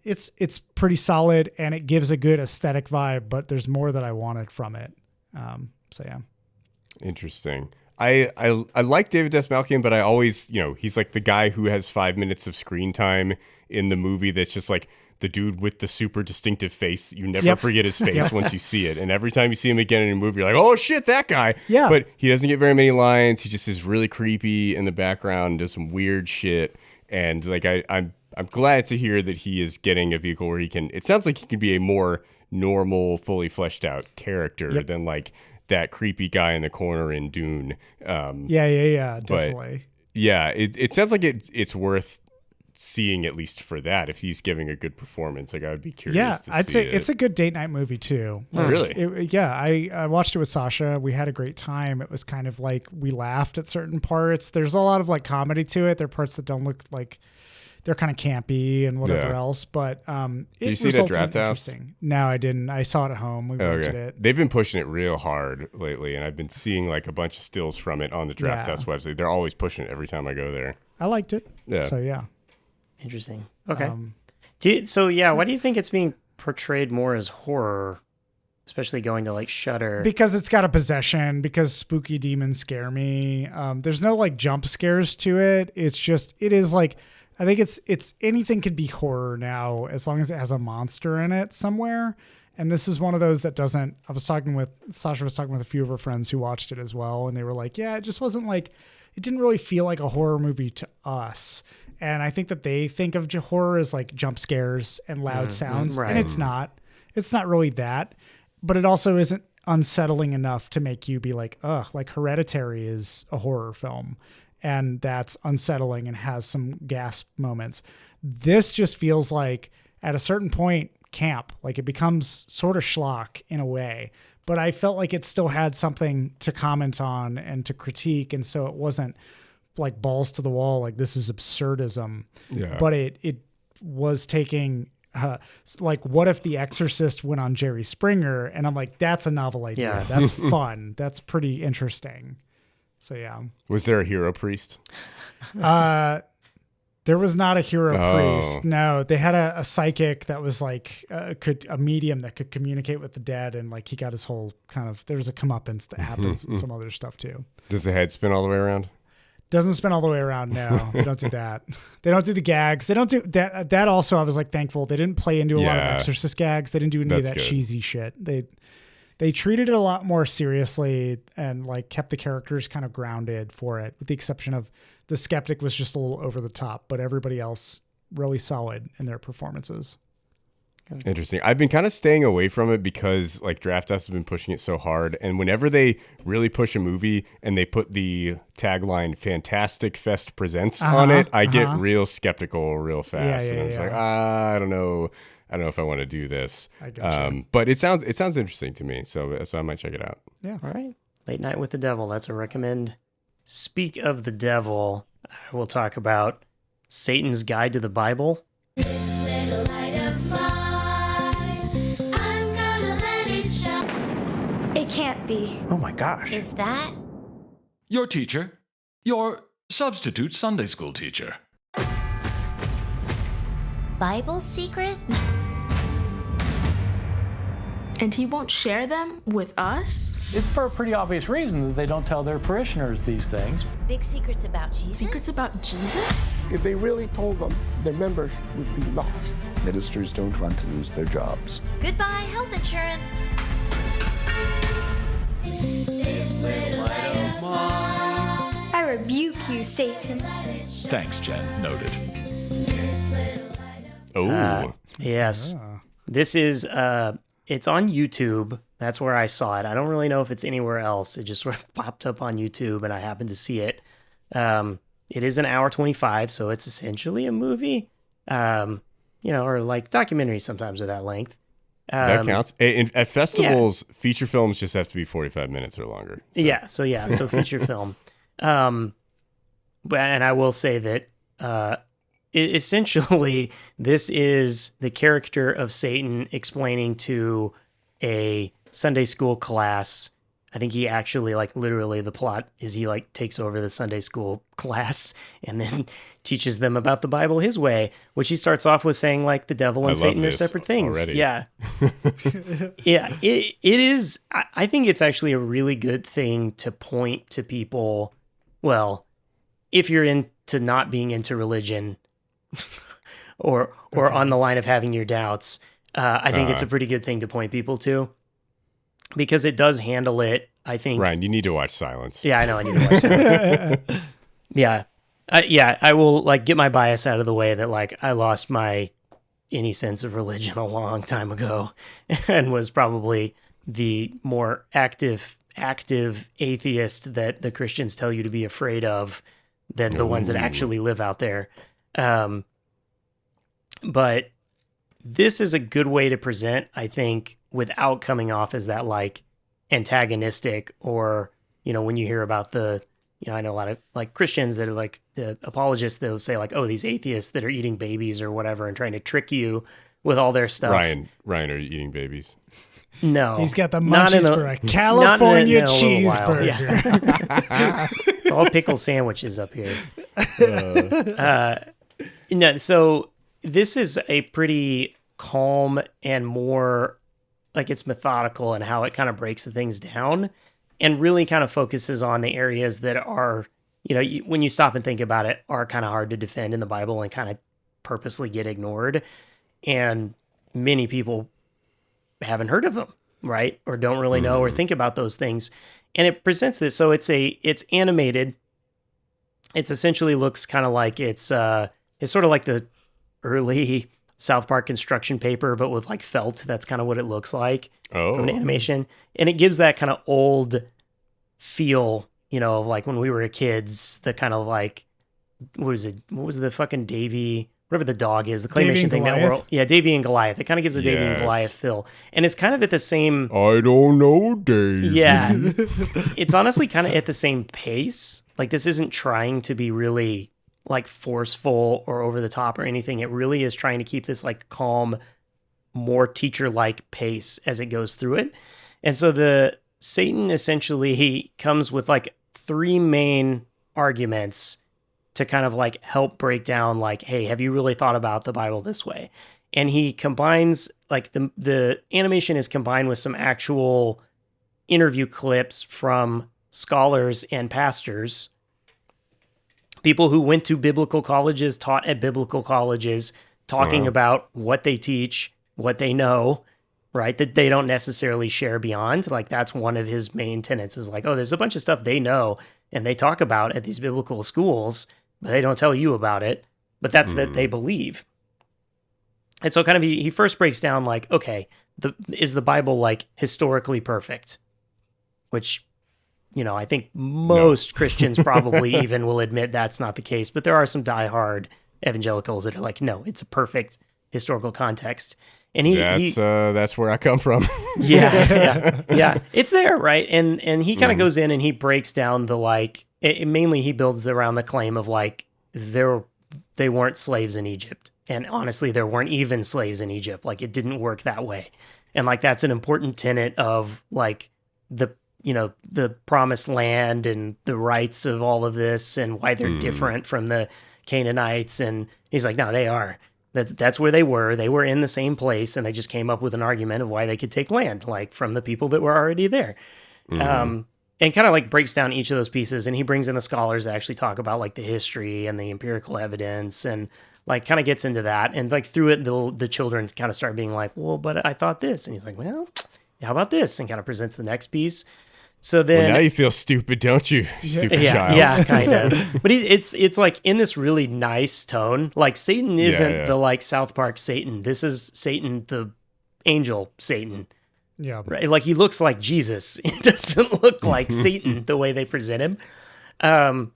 It's pretty solid and it gives a good aesthetic vibe, but there's more that I wanted from it. So yeah. Interesting. I like David Dastmalchian, but I always, he's like the guy who has 5 minutes of screen time in the movie that's just like the dude with the super distinctive face. You never forget his face once you see it. And every time you see him again in a movie, you're like, oh shit, that guy. Yeah. But he doesn't get very many lines. He just is really creepy in the background and does some weird shit. And like, I'm glad to hear that he is getting a vehicle where it sounds like he can be a more normal, fully fleshed out character than like that creepy guy in the corner in Dune. Yeah, definitely. Yeah, it sounds like it's worth seeing at least for that. If he's giving a good performance, like I would be curious. Yeah, I'd say it's a good date night movie too. Oh, really? I watched it with Sasha. We had a great time. It was kind of like we laughed at certain parts. There's a lot of like comedy to it. There are parts that don't look like they're kind of campy and whatever else. But did you see it at Draft House? No, I didn't. I saw it at home. We rented it. They've been pushing it real hard lately, and I've been seeing like a bunch of stills from it on the Draft House website. They're always pushing it every time I go there. I liked it. Yeah. So yeah. Interesting. Okay. Why do you think it's being portrayed more as horror, especially going to like Shudder? Because it's got a possession, because spooky demons scare me. There's no like jump scares to it. It is like, I think it's anything could be horror now as long as it has a monster in it somewhere. And this is one of those that doesn't. Sasha was talking with a few of her friends who watched it as well. And they were like, yeah, it just wasn't like, it didn't really feel like a horror movie to us. And I think that they think of horror as like jump scares and loud sounds. Right. And it's not really that, but it also isn't unsettling enough to make you be like, ugh, like Hereditary is a horror film and that's unsettling and has some gasp moments. This just feels like at a certain point camp, like it becomes sort of schlock in a way, but I felt like it still had something to comment on and to critique. And so it wasn't like balls to the wall, like this is absurdism. Yeah. But it was taking like, what if The Exorcist went on Jerry Springer? And I'm like, that's a novel idea. Yeah. That's fun. That's pretty interesting. So yeah. Was there a hero priest? There was not a hero priest. No, they had a psychic that was like a medium that could communicate with the dead, and like he got his whole kind of. There's a comeuppance that happens and some other stuff too. Does the head spin all the way around? Doesn't spin all the way around. No, they don't do that. They don't do the gags. They don't do that. That also, I was like thankful they didn't play into a lot of Exorcist gags. They didn't do any of that cheesy shit. They treated it a lot more seriously and like kept the characters kind of grounded for it, with the exception of the skeptic was just a little over the top, but everybody else really solid in their performances. Interesting. I've been kind of staying away from it because like Draft House has been pushing it so hard. And whenever they really push a movie and they put the tagline Fantastic Fest Presents on it, I get real skeptical real fast. And I'm just like, I don't know. I don't know if I want to do this. I gotcha. But it sounds interesting to me. So I might check it out. Yeah. All right. Late Night with the Devil. That's a recommend. Speak of the devil, we'll talk about Satan's Guide to the Bible. This little light of mine, I'm that be? Oh my gosh. Is that? Your teacher. Your substitute Sunday school teacher. Bible secret? And he won't share them with us? It's for a pretty obvious reason that they don't tell their parishioners these things. Big secrets about Jesus? Secrets about Jesus? If they really told them, their members would be lost. Ministers don't want to lose their jobs. Goodbye, health insurance. I rebuke you, Satan. Thanks, Jen. Noted. Oh. Yes. This is, it's on YouTube. That's where I saw it. I don't really know if it's anywhere else. It just sort of popped up on YouTube and I happened to see it. It is an hour 25, so it's essentially a movie. Or like documentaries sometimes are that length. That counts. At festivals, feature films just have to be 45 minutes or longer. So. So feature film. And I will say that essentially this is the character of Satan explaining to a Sunday school class. I think he actually, like, literally the plot is he, like, takes over the Sunday school class and then teaches them about the Bible his way, which he starts off with saying, like, the devil and Satan are separate things. Already. Yeah. It is. I think it's actually a really good thing to point to people. Well, if you're into not being into religion or on the line of having your doubts, I think it's a pretty good thing to point people to. Because it does handle it, I think. Ryan, you need to watch Silence. Yeah, I know I need to watch Silence. I will, like, get my bias out of the way that, like, I lost any sense of religion a long time ago and was probably the more active atheist that the Christians tell you to be afraid of than the ones that actually live out there. But this is a good way to present, I think, without coming off as that, like, antagonistic or, when you hear about I know a lot of, like, Christians that are, like, the apologists, they'll say, like, oh, these atheists that are eating babies or whatever and trying to trick you with all their stuff. Ryan, are you eating babies? No. He's got the munchies for a California cheeseburger. Yeah. It's all pickle sandwiches up here. So this is a pretty calm and more, like, it's methodical in how it kind of breaks the things down and really kind of focuses on the areas that are, when you stop and think about it, are kind of hard to defend in the Bible and kind of purposely get ignored. And many people haven't heard of them, right? Or don't really know or think about those things. And it presents this. So it's animated. It's essentially looks kind of like it's sort of like the early South Park construction paper, but with, like, felt. That's kind of what it looks like from an animation. And it gives that kind of old feel, of, like, when we were kids, the kind of, like, what was the fucking Davy, whatever the dog is, the claymation thing that world. Yeah, Davy and Goliath. It kind of gives a Davy and Goliath feel. And it's kind of at the same. I don't know, Davy. Yeah. It's honestly kind of at the same pace. Like, this isn't trying to be really, like, forceful or over the top or anything. It really is trying to keep this, like, calm, more teacher-like pace as it goes through it. And so the Satan essentially, he comes with, like, three main arguments to kind of, like, help break down, like, hey, have you really thought about the Bible this way? And he combines, like, the animation is combined with some actual interview clips from scholars and pastors, people who went to biblical colleges, taught at biblical colleges, talking about what they teach, what they know, right? That they don't necessarily share beyond. Like, that's one of his main tenets is, like, oh, there's a bunch of stuff they know and they talk about at these biblical schools, but they don't tell you about it. But that's that they believe. And so kind of he first breaks down, like, okay, is the Bible, like, historically perfect? Which, I think most Christians probably even will admit that's not the case, but there are some diehard evangelicals that are like, no, it's a perfect historical context. And that's where I come from. Yeah. It's there, right? And he kind of goes in and he breaks down the, like, mainly he builds around the claim of, like, they weren't slaves in Egypt. And honestly, there weren't even slaves in Egypt. Like, it didn't work that way. And, like, that's an important tenet of, like, the the promised land and the rights of all of this and why they're different from the Canaanites. And he's like, no, they are. That's where they were. They were in the same place, and they just came up with an argument of why they could take land, like from the people that were already there. And kind of like breaks down each of those pieces, and he brings in the scholars that actually talk about like the history and the empirical evidence, and like kind of gets into that. And like through it, the children kind of start being like, well, but I thought this. And he's like, well, how about this? And kind of presents the next piece. So then now you feel stupid, don't you? Stupid child. Yeah, kind of. But it's like in this really nice tone. Like Satan isn't the like South Park Satan. This is Satan, the angel Satan. Yeah. Right. Like he looks like Jesus. It doesn't look like Satan the way they present him.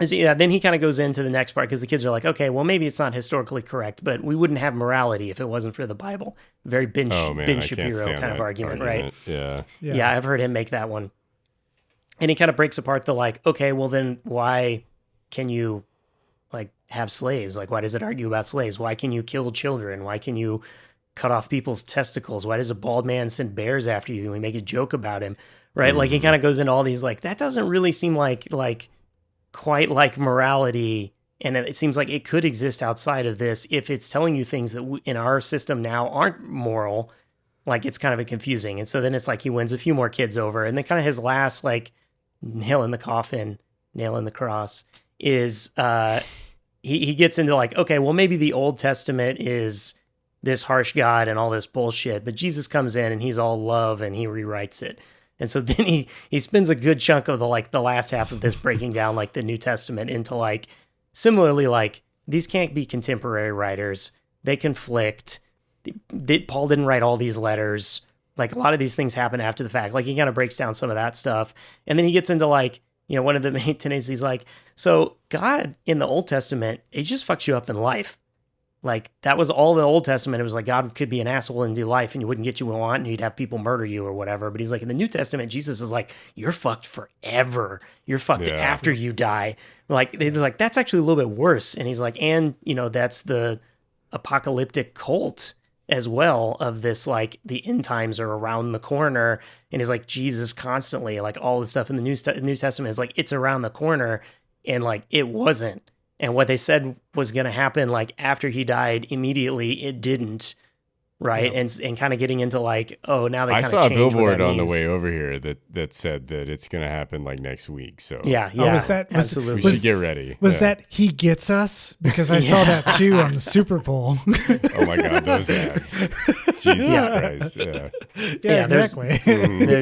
So yeah, then he kind of goes into the next part because the kids are like, okay, well, maybe it's not historically correct, but we wouldn't have morality if it wasn't for the Bible. Very Ben Shapiro kind of argument, right? Yeah. Yeah, I've heard him make that one. And he kind of breaks apart the like, okay, well then why can you like have slaves? Like, why does it argue about slaves? Why can you kill children? Why can you cut off people's testicles? Why does a bald man send bears after you? And we make a joke about him, right? Like he kind of goes into all these like, that doesn't really seem like quite like morality, and it seems like it could exist outside of this if it's telling you things that in our system now aren't moral. Like it's kind of confusing. And so then it's like he wins a few more kids over, and then kind of his last like nail in the coffin, nail in the cross is he gets into like, okay, well maybe the Old Testament is this harsh God and all this bullshit, but Jesus comes in and he's all love and he rewrites it. And so then he spends a good chunk of the last half of this breaking down like the New Testament into like similarly like these can't be contemporary writers. They conflict. Paul didn't write all these letters. Like a lot of these things happen after the fact. Like he kind of breaks down some of that stuff. And then he gets into like, one of the main tenets, he's like, so God in the Old Testament, it just fucks you up in life. Like that was all the Old Testament. It was like God could be an asshole and do life and you wouldn't get you what you want and you'd have people murder you or whatever. But he's like, in the New Testament, Jesus is like, you're fucked forever. You're fucked after you die. Like, it's like, that's actually a little bit worse. And he's like, and that's the apocalyptic cult as well of this, like the end times are around the corner. And he's like, Jesus constantly, like all the stuff in the New Testament is like, it's around the corner. And like, it wasn't. And what they said was going to happen, like after he died, immediately it didn't, right? Yep. And kind of getting into like, oh, now they kind of change. I saw a billboard on the way over here that said that it's going to happen like next week. So absolutely. We should get ready. Was that he gets us? Because I saw that too on the Super Bowl. Oh my God, those ads! Jesus Christ! Yeah, exactly.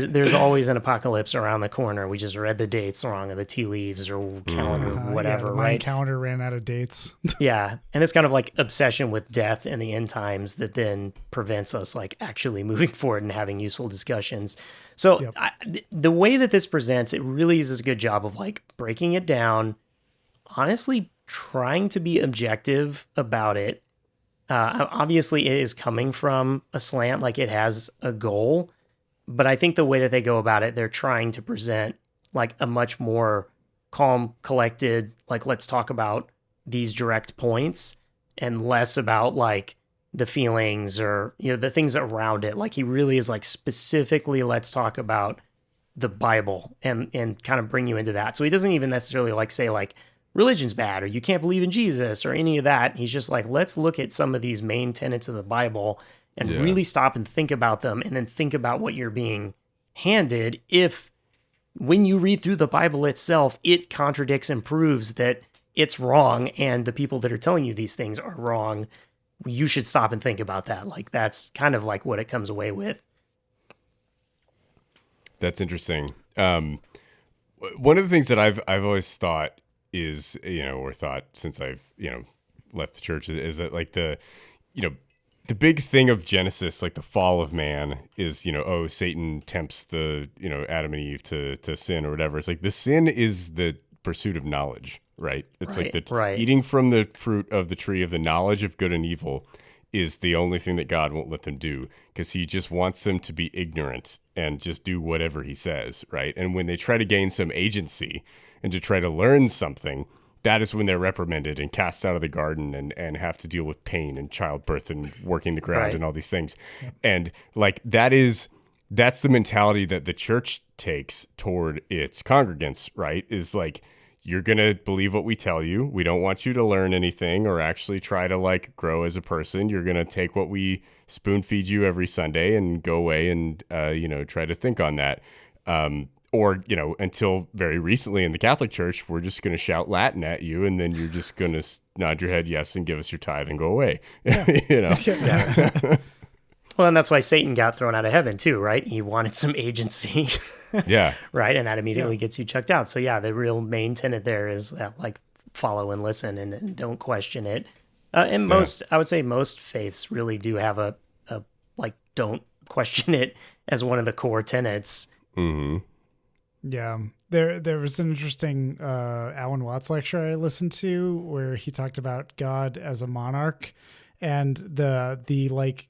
There's always an apocalypse around the corner. We just read the dates wrong, or the tea leaves, or calendar, whatever. The right? Calendar ran out of dates. Yeah, and it's kind of like obsession with death and the end times that then prevents us like actually moving forward and having useful discussions. So the way that this presents, it really is a good job of like breaking it down, honestly trying to be objective about it. Obviously it is coming from a slant, like it has a goal, but I think the way that they go about it, they're trying to present like a much more calm, collected, like let's talk about these direct points and less about like the feelings or, the things around it. Like he really is like specifically, let's talk about the Bible and kind of bring you into that. So he doesn't even necessarily like say like religion's bad or you can't believe in Jesus or any of that. He's just like, let's look at some of these main tenets of the Bible and really stop and think about them and then think about what you're being handed. If when you read through the Bible itself, it contradicts and proves that it's wrong and the people that are telling you these things are wrong, you should stop and think about that. Like that's kind of like what it comes away with. That's interesting. One of the things that I've always thought is, or thought since I've, left the church is that like the big thing of Genesis, like the fall of man is, Satan tempts the, Adam and Eve to sin or whatever. It's like the sin is the pursuit of knowledge. Right. It's like eating from the fruit of the tree of the knowledge of good and evil is the only thing that God won't let them do because he just wants them to be ignorant and just do whatever he says. Right. And when they try to gain some agency and to try to learn something, that is when they're reprimanded and cast out of the garden and have to deal with pain and childbirth and working the ground and all these things. Yep. And like that is that's the mentality that the church takes toward its congregants, right? Is like, you're going to believe what we tell you. We don't want you to learn anything or actually try to like grow as a person. You're going to take what we spoon feed you every Sunday and go away and, try to think on that. Or, until very recently in the Catholic Church, we're just going to shout Latin at you, and then you're just going to nod your head yes and give us your tithe and go away. Yeah. Well, and that's why Satan got thrown out of heaven too, right? He wanted some agency. Yeah. Right? And that immediately gets you chucked out. So yeah, the real main tenet there is like follow and listen and don't question it. And I would say most faiths really do have a like don't question it as one of the core tenets. Mm-hmm. Yeah. There was an interesting Alan Watts lecture I listened to where he talked about God as a monarch and the like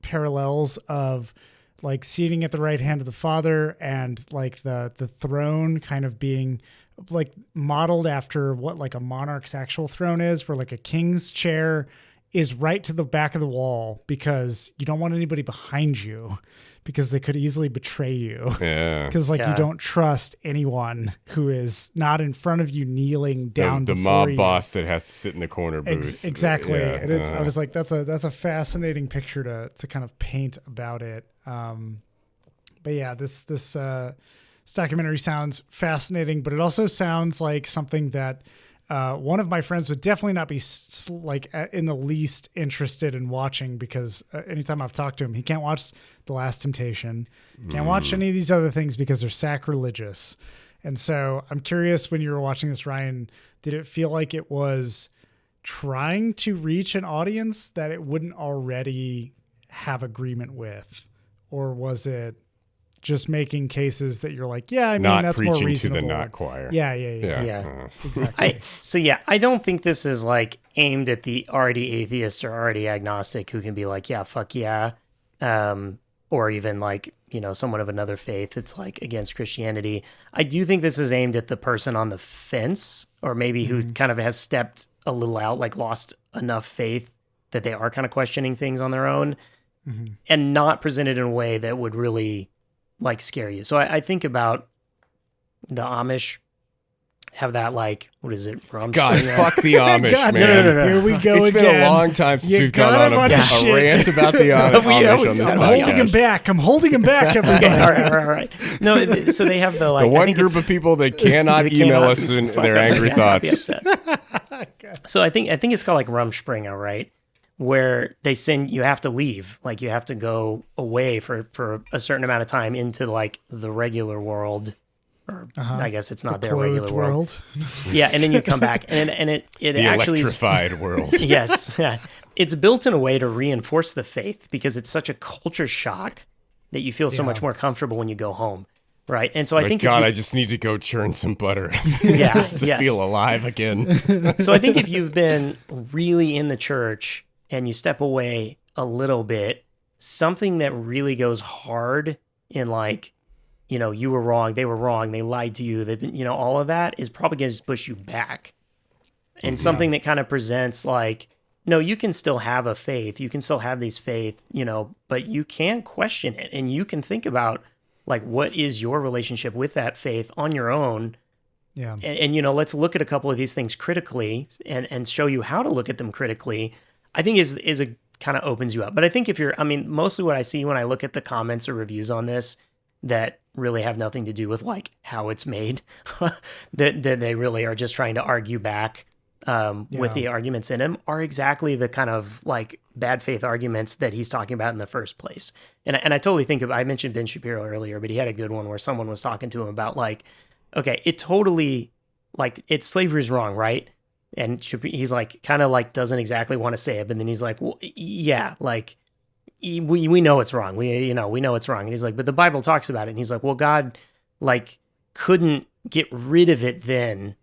parallels of like seating at the right hand of the Father and like the throne kind of being like modeled after what like a monarch's actual throne is, where like a king's chair is right to the back of the wall because you don't want anybody behind you because they could easily betray you. Yeah. Because you don't trust anyone who is not in front of you kneeling down. The mob boss that has to sit in the corner booth. Exactly. Yeah. And I was like, that's a fascinating picture to kind of paint about it. But yeah, this documentary sounds fascinating, but it also sounds like something that one of my friends would definitely not be in the least interested in watching, because anytime I've talked to him, he can't watch The Last Temptation, can't watch any of these other things because they're sacrilegious. And so I'm curious, when you were watching this, Ryan, did it feel like it was trying to reach an audience that it wouldn't already have agreement with? Or was it just making cases that you're like, yeah, I mean, not that's more reasonable. Not preaching to the not choir. Yeah. Exactly. So yeah, I don't think this is like aimed at the already atheist or already agnostic who can be like, yeah, fuck yeah. Or even like, someone of another faith that's like against Christianity. I do think this is aimed at the person on the fence, or maybe who kind of has stepped a little out, like lost enough faith that they are kind of questioning things on their own, and not presented in a way that would really like scare you. So I think about the Amish have that like, what is it? God, fuck the Amish, God, man. No. Here we go It's again. been a long time since we've gone on a rant about the Amish on this podcast. I'm holding him back, everybody. All right. No, so they have the like... The one group of people that cannot email us in their angry thoughts. So I think it's called like Rumspringa, right? Where they send, you have to leave, like you have to go away for a certain amount of time into like the regular world, or I guess it's not their regular world. Yeah, and then you come back, and it the actually electrified world. Yes, yeah. It's built in a way to reinforce the faith because it's such a culture shock that you feel so much more comfortable when you go home, right? And so I think, God, I just need to go churn some butter. To feel alive again. So I think if you've been really in the church and you step away a little bit, something that really goes hard in like, you were wrong, they were wrong, they lied to you, that all of that is probably going to just push you back. And something that kind of presents like, no, you can still have a faith, you can still have these faith, but you can question it, and you can think about like, what is your relationship with that faith on your own? Yeah. And let's look at a couple of these things critically and show you how to look at them critically. I think is a kind of opens you up. But I think mostly what I see when I look at the comments or reviews on this that really have nothing to do with like how it's made, that they really are just trying to argue back with the arguments in him, are exactly the kind of like bad faith arguments that he's talking about in the first place. And I totally think I mentioned Ben Shapiro earlier, but he had a good one where someone was talking to him about like, okay, it totally like slavery is wrong, right? And he's like, kind of like doesn't exactly want to say it, but then he's like, well, yeah, like we know it's wrong. We know it's wrong. And he's like, but the Bible talks about it. And he's like, well, God like couldn't get rid of it then,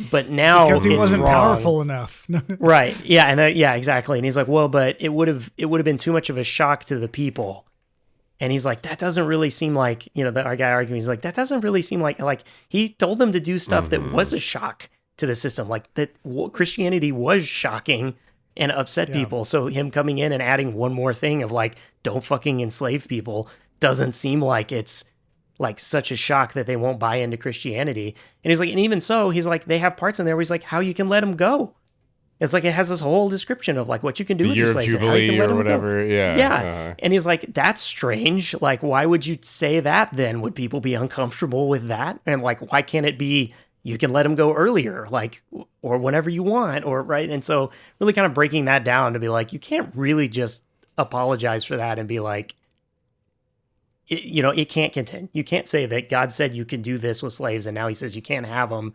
but now because he wasn't wrong. Powerful enough. Right. Yeah. And exactly. And he's like, well, but it would have been too much of a shock to the people. And he's like, that doesn't really seem like, our guy arguing, he's like, that doesn't really seem like he told them to do stuff that was a shock to the system, like that Christianity was shocking and upset people. So him coming in and adding one more thing of like, don't fucking enslave people doesn't seem like it's like such a shock that they won't buy into Christianity. And he's like, and even so, he's like, they have parts in there where he's like, how you can let them go. It's like, it has this whole description of like what you can do with your slaves. Jubilee, how you can let or them whatever. Go. Yeah. Yeah. And he's like, that's strange. Like, why would you say that then? Would people be uncomfortable with that? And like, why can't it be, you can let them go earlier, like, or whenever you want, or right? And so really kind of breaking that down to be like, you can't really just apologize for that and be like, it can't contend. You can't say that God said you can do this with slaves and now he says you can't have them.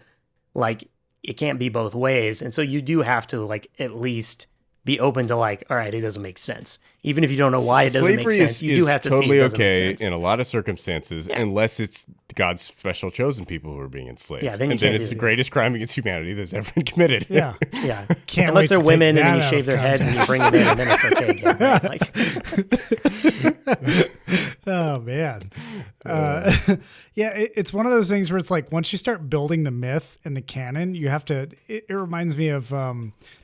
Like, it can't be both ways. And so you do have to like at least be open to like, all right, it doesn't make sense. Even if you don't know why it doesn't make sense, you do have to see it doesn't make sense. In a lot of circumstances, unless it's God's special chosen people who are being enslaved. Yeah, then it's the greast crime against humanity that's ever been committed. Yeah. Yeah. Unless they're women and you shave their heads and you bring them in and then it's okay again. Right? Like, oh, man. It's one of those things where it's like, once you start building the myth and the canon, you have to, it reminds me of,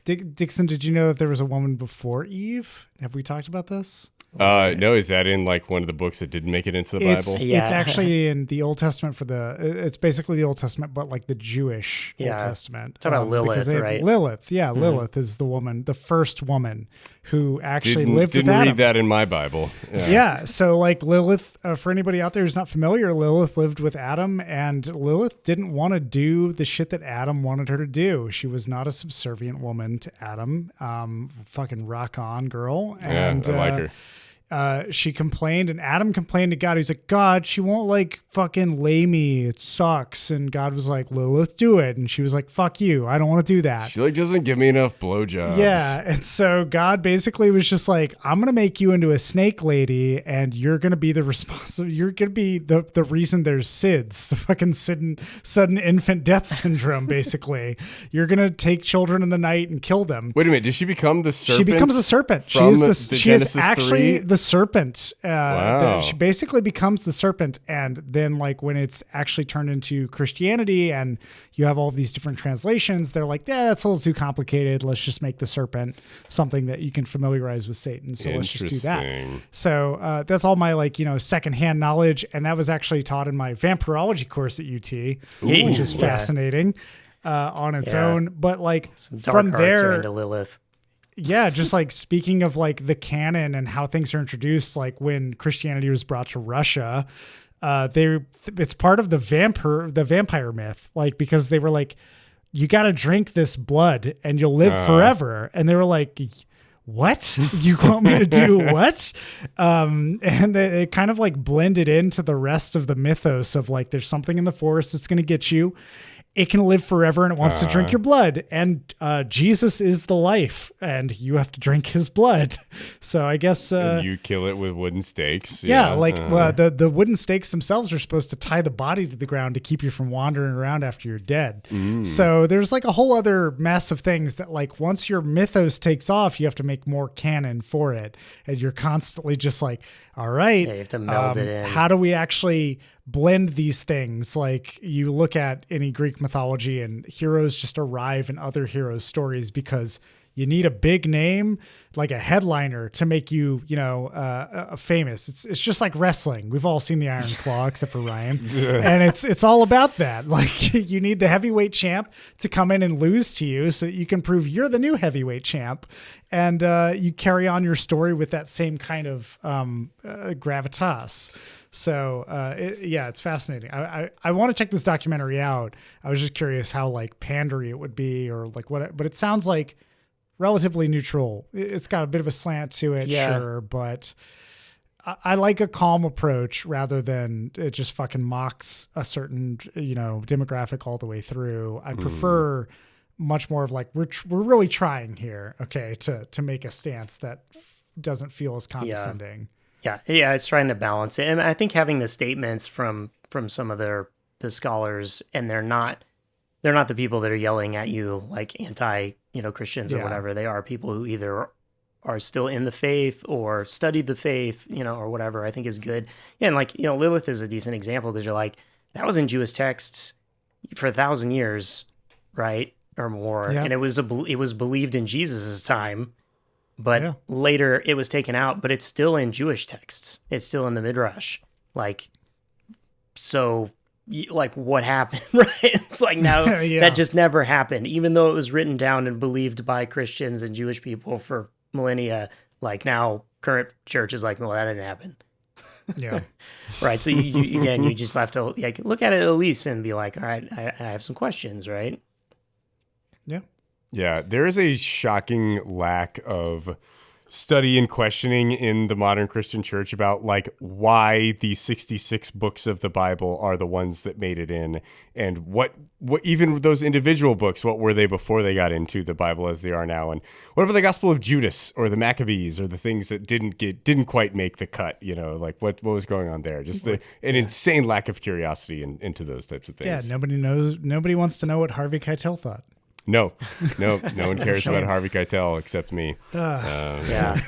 Dixon, did you know that there was a woman before Eve? Have we talked about this? No, is that in like one of the books that didn't make it into the Bible? It's actually in the Old Testament it's basically the Old Testament, but like the Jewish Old Testament. Talk about Lilith, right? Lilith, Lilith is the woman, the first woman who actually lived with Adam. Didn't read that in my Bible. Yeah, so like Lilith, for anybody out there who's not familiar, Lilith lived with Adam, and Lilith didn't want to do the shit that Adam wanted her to do. She was not a subservient woman to Adam. Fucking rock on, girl. And, I like her. She complained, and Adam complained to God. He's like, God, she won't like fucking lay me. It sucks. And God was like, Lilith, do it. And she was like, fuck you. I don't want to do that. She like doesn't give me enough blowjobs. Yeah. And so God basically was just like, I'm going to make you into a snake lady, and you're going to be the responsible. You're going to be the reason there's SIDS, the fucking sudden infant death syndrome, basically. You're going to take children in the night and kill them. Wait a minute. Did she become the serpent? She becomes a serpent. She is actually the serpent. Wow. She basically becomes the serpent, and then like when it's actually turned into Christianity and you have all these different translations, they're like, yeah, that's a little too complicated. Let's just make the serpent something that you can familiarize with Satan. So let's just do that. So that's all my secondhand knowledge, and that was actually taught in my vampirology course at UT, which is fascinating on its own. But like some dark arts are into Lilith. Yeah, just like speaking of like the canon and how things are introduced, like when Christianity was brought to Russia, it's part of the vampire myth, like because they were like, you got to drink this blood and you'll live forever, and they were like, what? You want me to do what? And it kind of like blended into the rest of the mythos of like, there's something in the forest that's going to get you. It can live forever and it wants to drink your blood. And Jesus is the life, and you have to drink his blood. So I guess... and you kill it with wooden stakes. The wooden stakes themselves are supposed to tie the body to the ground to keep you from wandering around after you're dead. So there's like a whole other mess of things that like once your mythos takes off, you have to make more canon for it. And you're constantly just like, all right, you have to meld it in. How do we actually blend these things? Like you look at any Greek mythology and heroes just arrive in other heroes' stories because you need a big name, like a headliner, to make you, famous. It's just like wrestling. We've all seen the Iron Claw, except for Ryan, and it's all about that. Like you need the heavyweight champ to come in and lose to you, so that you can prove you're the new heavyweight champ, and you carry on your story with that same kind of gravitas. So, it's fascinating. I want to check this documentary out. I was just curious how like pandery it would be, or like but it sounds like relatively neutral. It's got a bit of a slant to it, sure, but I like a calm approach rather than it just fucking mocks a certain, demographic all the way through. I prefer much more of like, we're really trying here, okay, to make a stance that doesn't feel as condescending. Yeah, it's trying to balance it. And I think having the statements from some of the scholars, and they're not the people that are yelling at you like anti, Christians or whatever. They are people who either are still in the faith or studied the faith, or whatever, I think is good. Yeah, and like, Lilith is a decent example because you're like, that was in Jewish texts for 1,000 years, right? or more, Yeah. and it was believed in Jesus' time, but later it was taken out. But it's still in Jewish texts. It's still in the Midrash. Like, so, like, what happened? Right? It's like now that just never happened, even though it was written down and believed by Christians and Jewish people for millennia. Like, now current church is like, well, that didn't happen. Yeah. Right. So you just have to like look at it at least and be like, all right, I have some questions, right? Yeah. Yeah. There is a shocking lack of study and questioning in the modern Christian church about like why the 66 books of the Bible are the ones that made it in, and what even those individual books, what were they before they got into the Bible as they are now, and what about the Gospel of Judas or the Maccabees or the things that didn't quite make the cut, you know, like what was going on there? Just an insane lack of curiosity into those types of things. Yeah, nobody wants to know what Harvey Keitel thought. No one cares about Harvey Keitel except me. Yeah.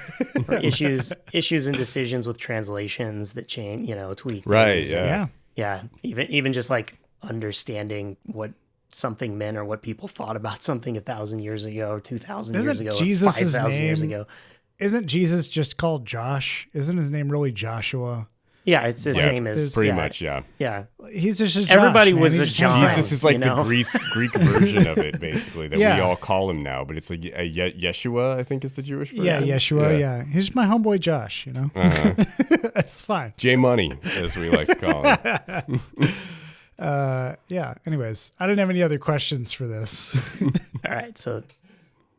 issues and decisions with translations that change, tweak. Right. Things. Yeah. Even just like understanding what something meant or what people thought about something 1,000 years ago or 2,000 years ago, or 5,000 years ago. Isn't Jesus just called Josh? Isn't his name really Joshua? Yeah, it's the same as pretty much. Yeah. He's just a Josh, everybody man. was a John. Jesus is like the Greek version of it, basically, that we all call him now. But it's like a Yeshua, I think, is the Jewish version. Yeah, Yeshua. Yeah, he's my homeboy Josh. It's fine. J Money, as we like to call him. Yeah. Anyways, I didn't have any other questions for this. All right, so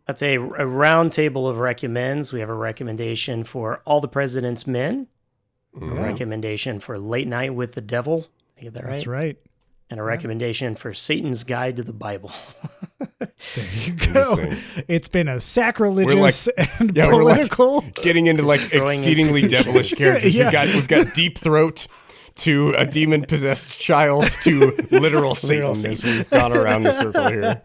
that's a round table of recommends. We have a recommendation for All the President's Men. A recommendation for Late Night with the Devil. I get that right? That's right. And a recommendation for Satan's Guide to the Bible. There you go. It's been a sacrilegious and political. We're getting into like exceedingly devilish characters. We've got Deep Throat to a demon-possessed child to literal Satan. We've gone around the circle here.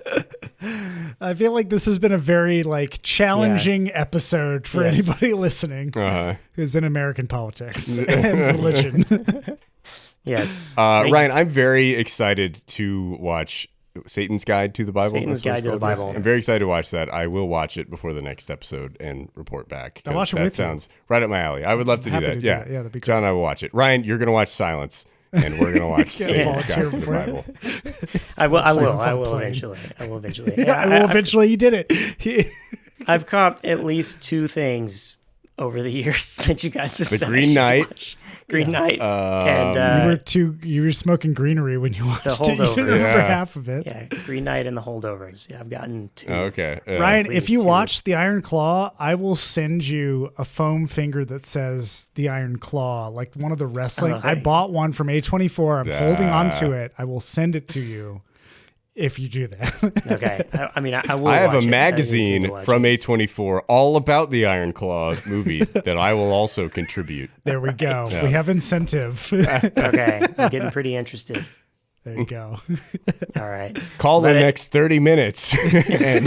I feel like this has been a very challenging episode for anybody listening who's in American politics and religion. Yes. Ryan, I'm very excited to watch Satan's Guide to the Bible. Satan's Guide to the Bible. I'm very excited to watch that. I will watch it before the next episode and report back. I'll watch it that with sounds right up my alley. I would love to do that. Yeah, that'd be cool. John and I will watch it. Ryan, you're going to watch Silence, and we're going to watch Satan's Guide to the Bible. I will eventually. I will eventually. You did it. I've caught at least two things over the years that you guys have said. The Green Knight. Green Knight. And you were smoking greenery when you watched it. You didn't remember half of it. Yeah, Green Knight and the Holdovers. Yeah, I've gotten two. Okay. Ryan, if you watch The Iron Claw, I will send you a foam finger that says The Iron Claw, like one of the wrestling. I bought one from A24. I'm holding on to it. I will send it to you if you do that. Okay. I will. I have a magazine from A24 all about the Iron Claw movie that I will also contribute. There we go. Yeah. We have incentive. Okay. I'm getting pretty interested. There you go. All right. Call the next 30 minutes and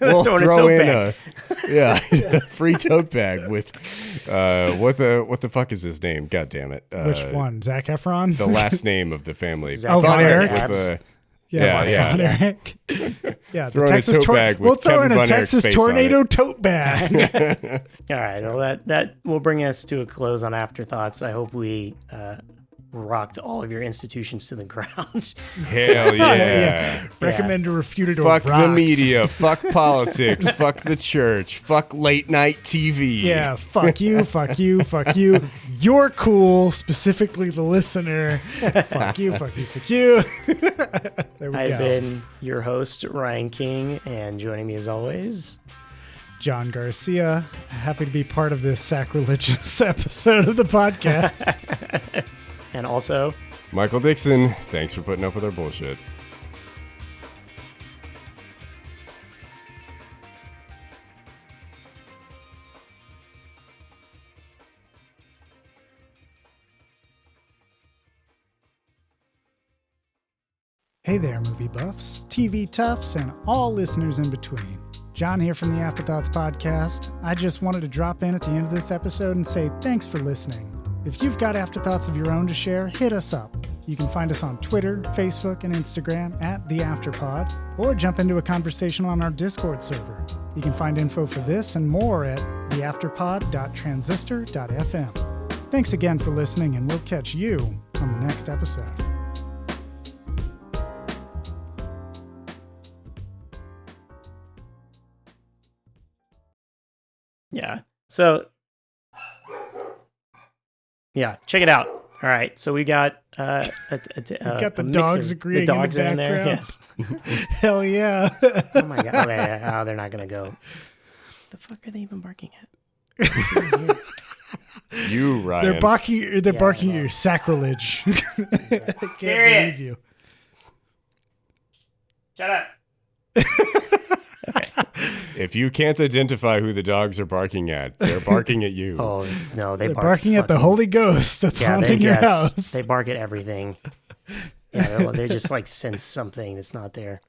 we'll throw in a free tote bag with what the fuck is his name? God damn it. Which one? Zac Efron? The last name of the family. Von Erich. Von Erich. Yeah, throw in a tote bag with we'll throw in a Von Texas tornado tote bag. All right, well that will bring us to a close on Afterthoughts. I hope we rocked all of your institutions to the ground. Hell yeah. Recommend to refute it or fuck the media, fuck politics, fuck the church, fuck late night TV. Yeah, fuck you, fuck you, fuck you. You're cool, specifically the listener. Fuck you, fuck you, fuck you. There we go. I've been your host, Ryan King, and joining me as always, John Garcia. Happy to be part of this sacrilegious episode of the podcast. And also, Michael Dixon. Thanks for putting up with our bullshit. Hey there, movie buffs, TV toughs, and all listeners in between. John here from the Afterthoughts podcast. I just wanted to drop in at the end of this episode and say thanks for listening. If you've got afterthoughts of your own to share, hit us up. You can find us on Twitter, Facebook, and Instagram at The Afterpod, or jump into a conversation on our Discord server. You can find info for this and more at theafterpod.transistor.fm. Thanks again for listening, and we'll catch you on the next episode. Yeah. So, yeah, check it out. All right. So we got got the dogs agreeing. The dogs in the background. Are in there. Yes. Hell yeah. Oh my god. Okay. Oh, they're not gonna go. The fuck are they even barking at? You, Ryan. They're barking. They're barking at your sacrilege. I can't Serious. believe you. Shut up. If you can't identify who the dogs are barking at, they're barking at you. Oh no, they're barking at the Holy Ghost that's haunting your house. They bark at everything. Yeah, they just like sense something that's not there.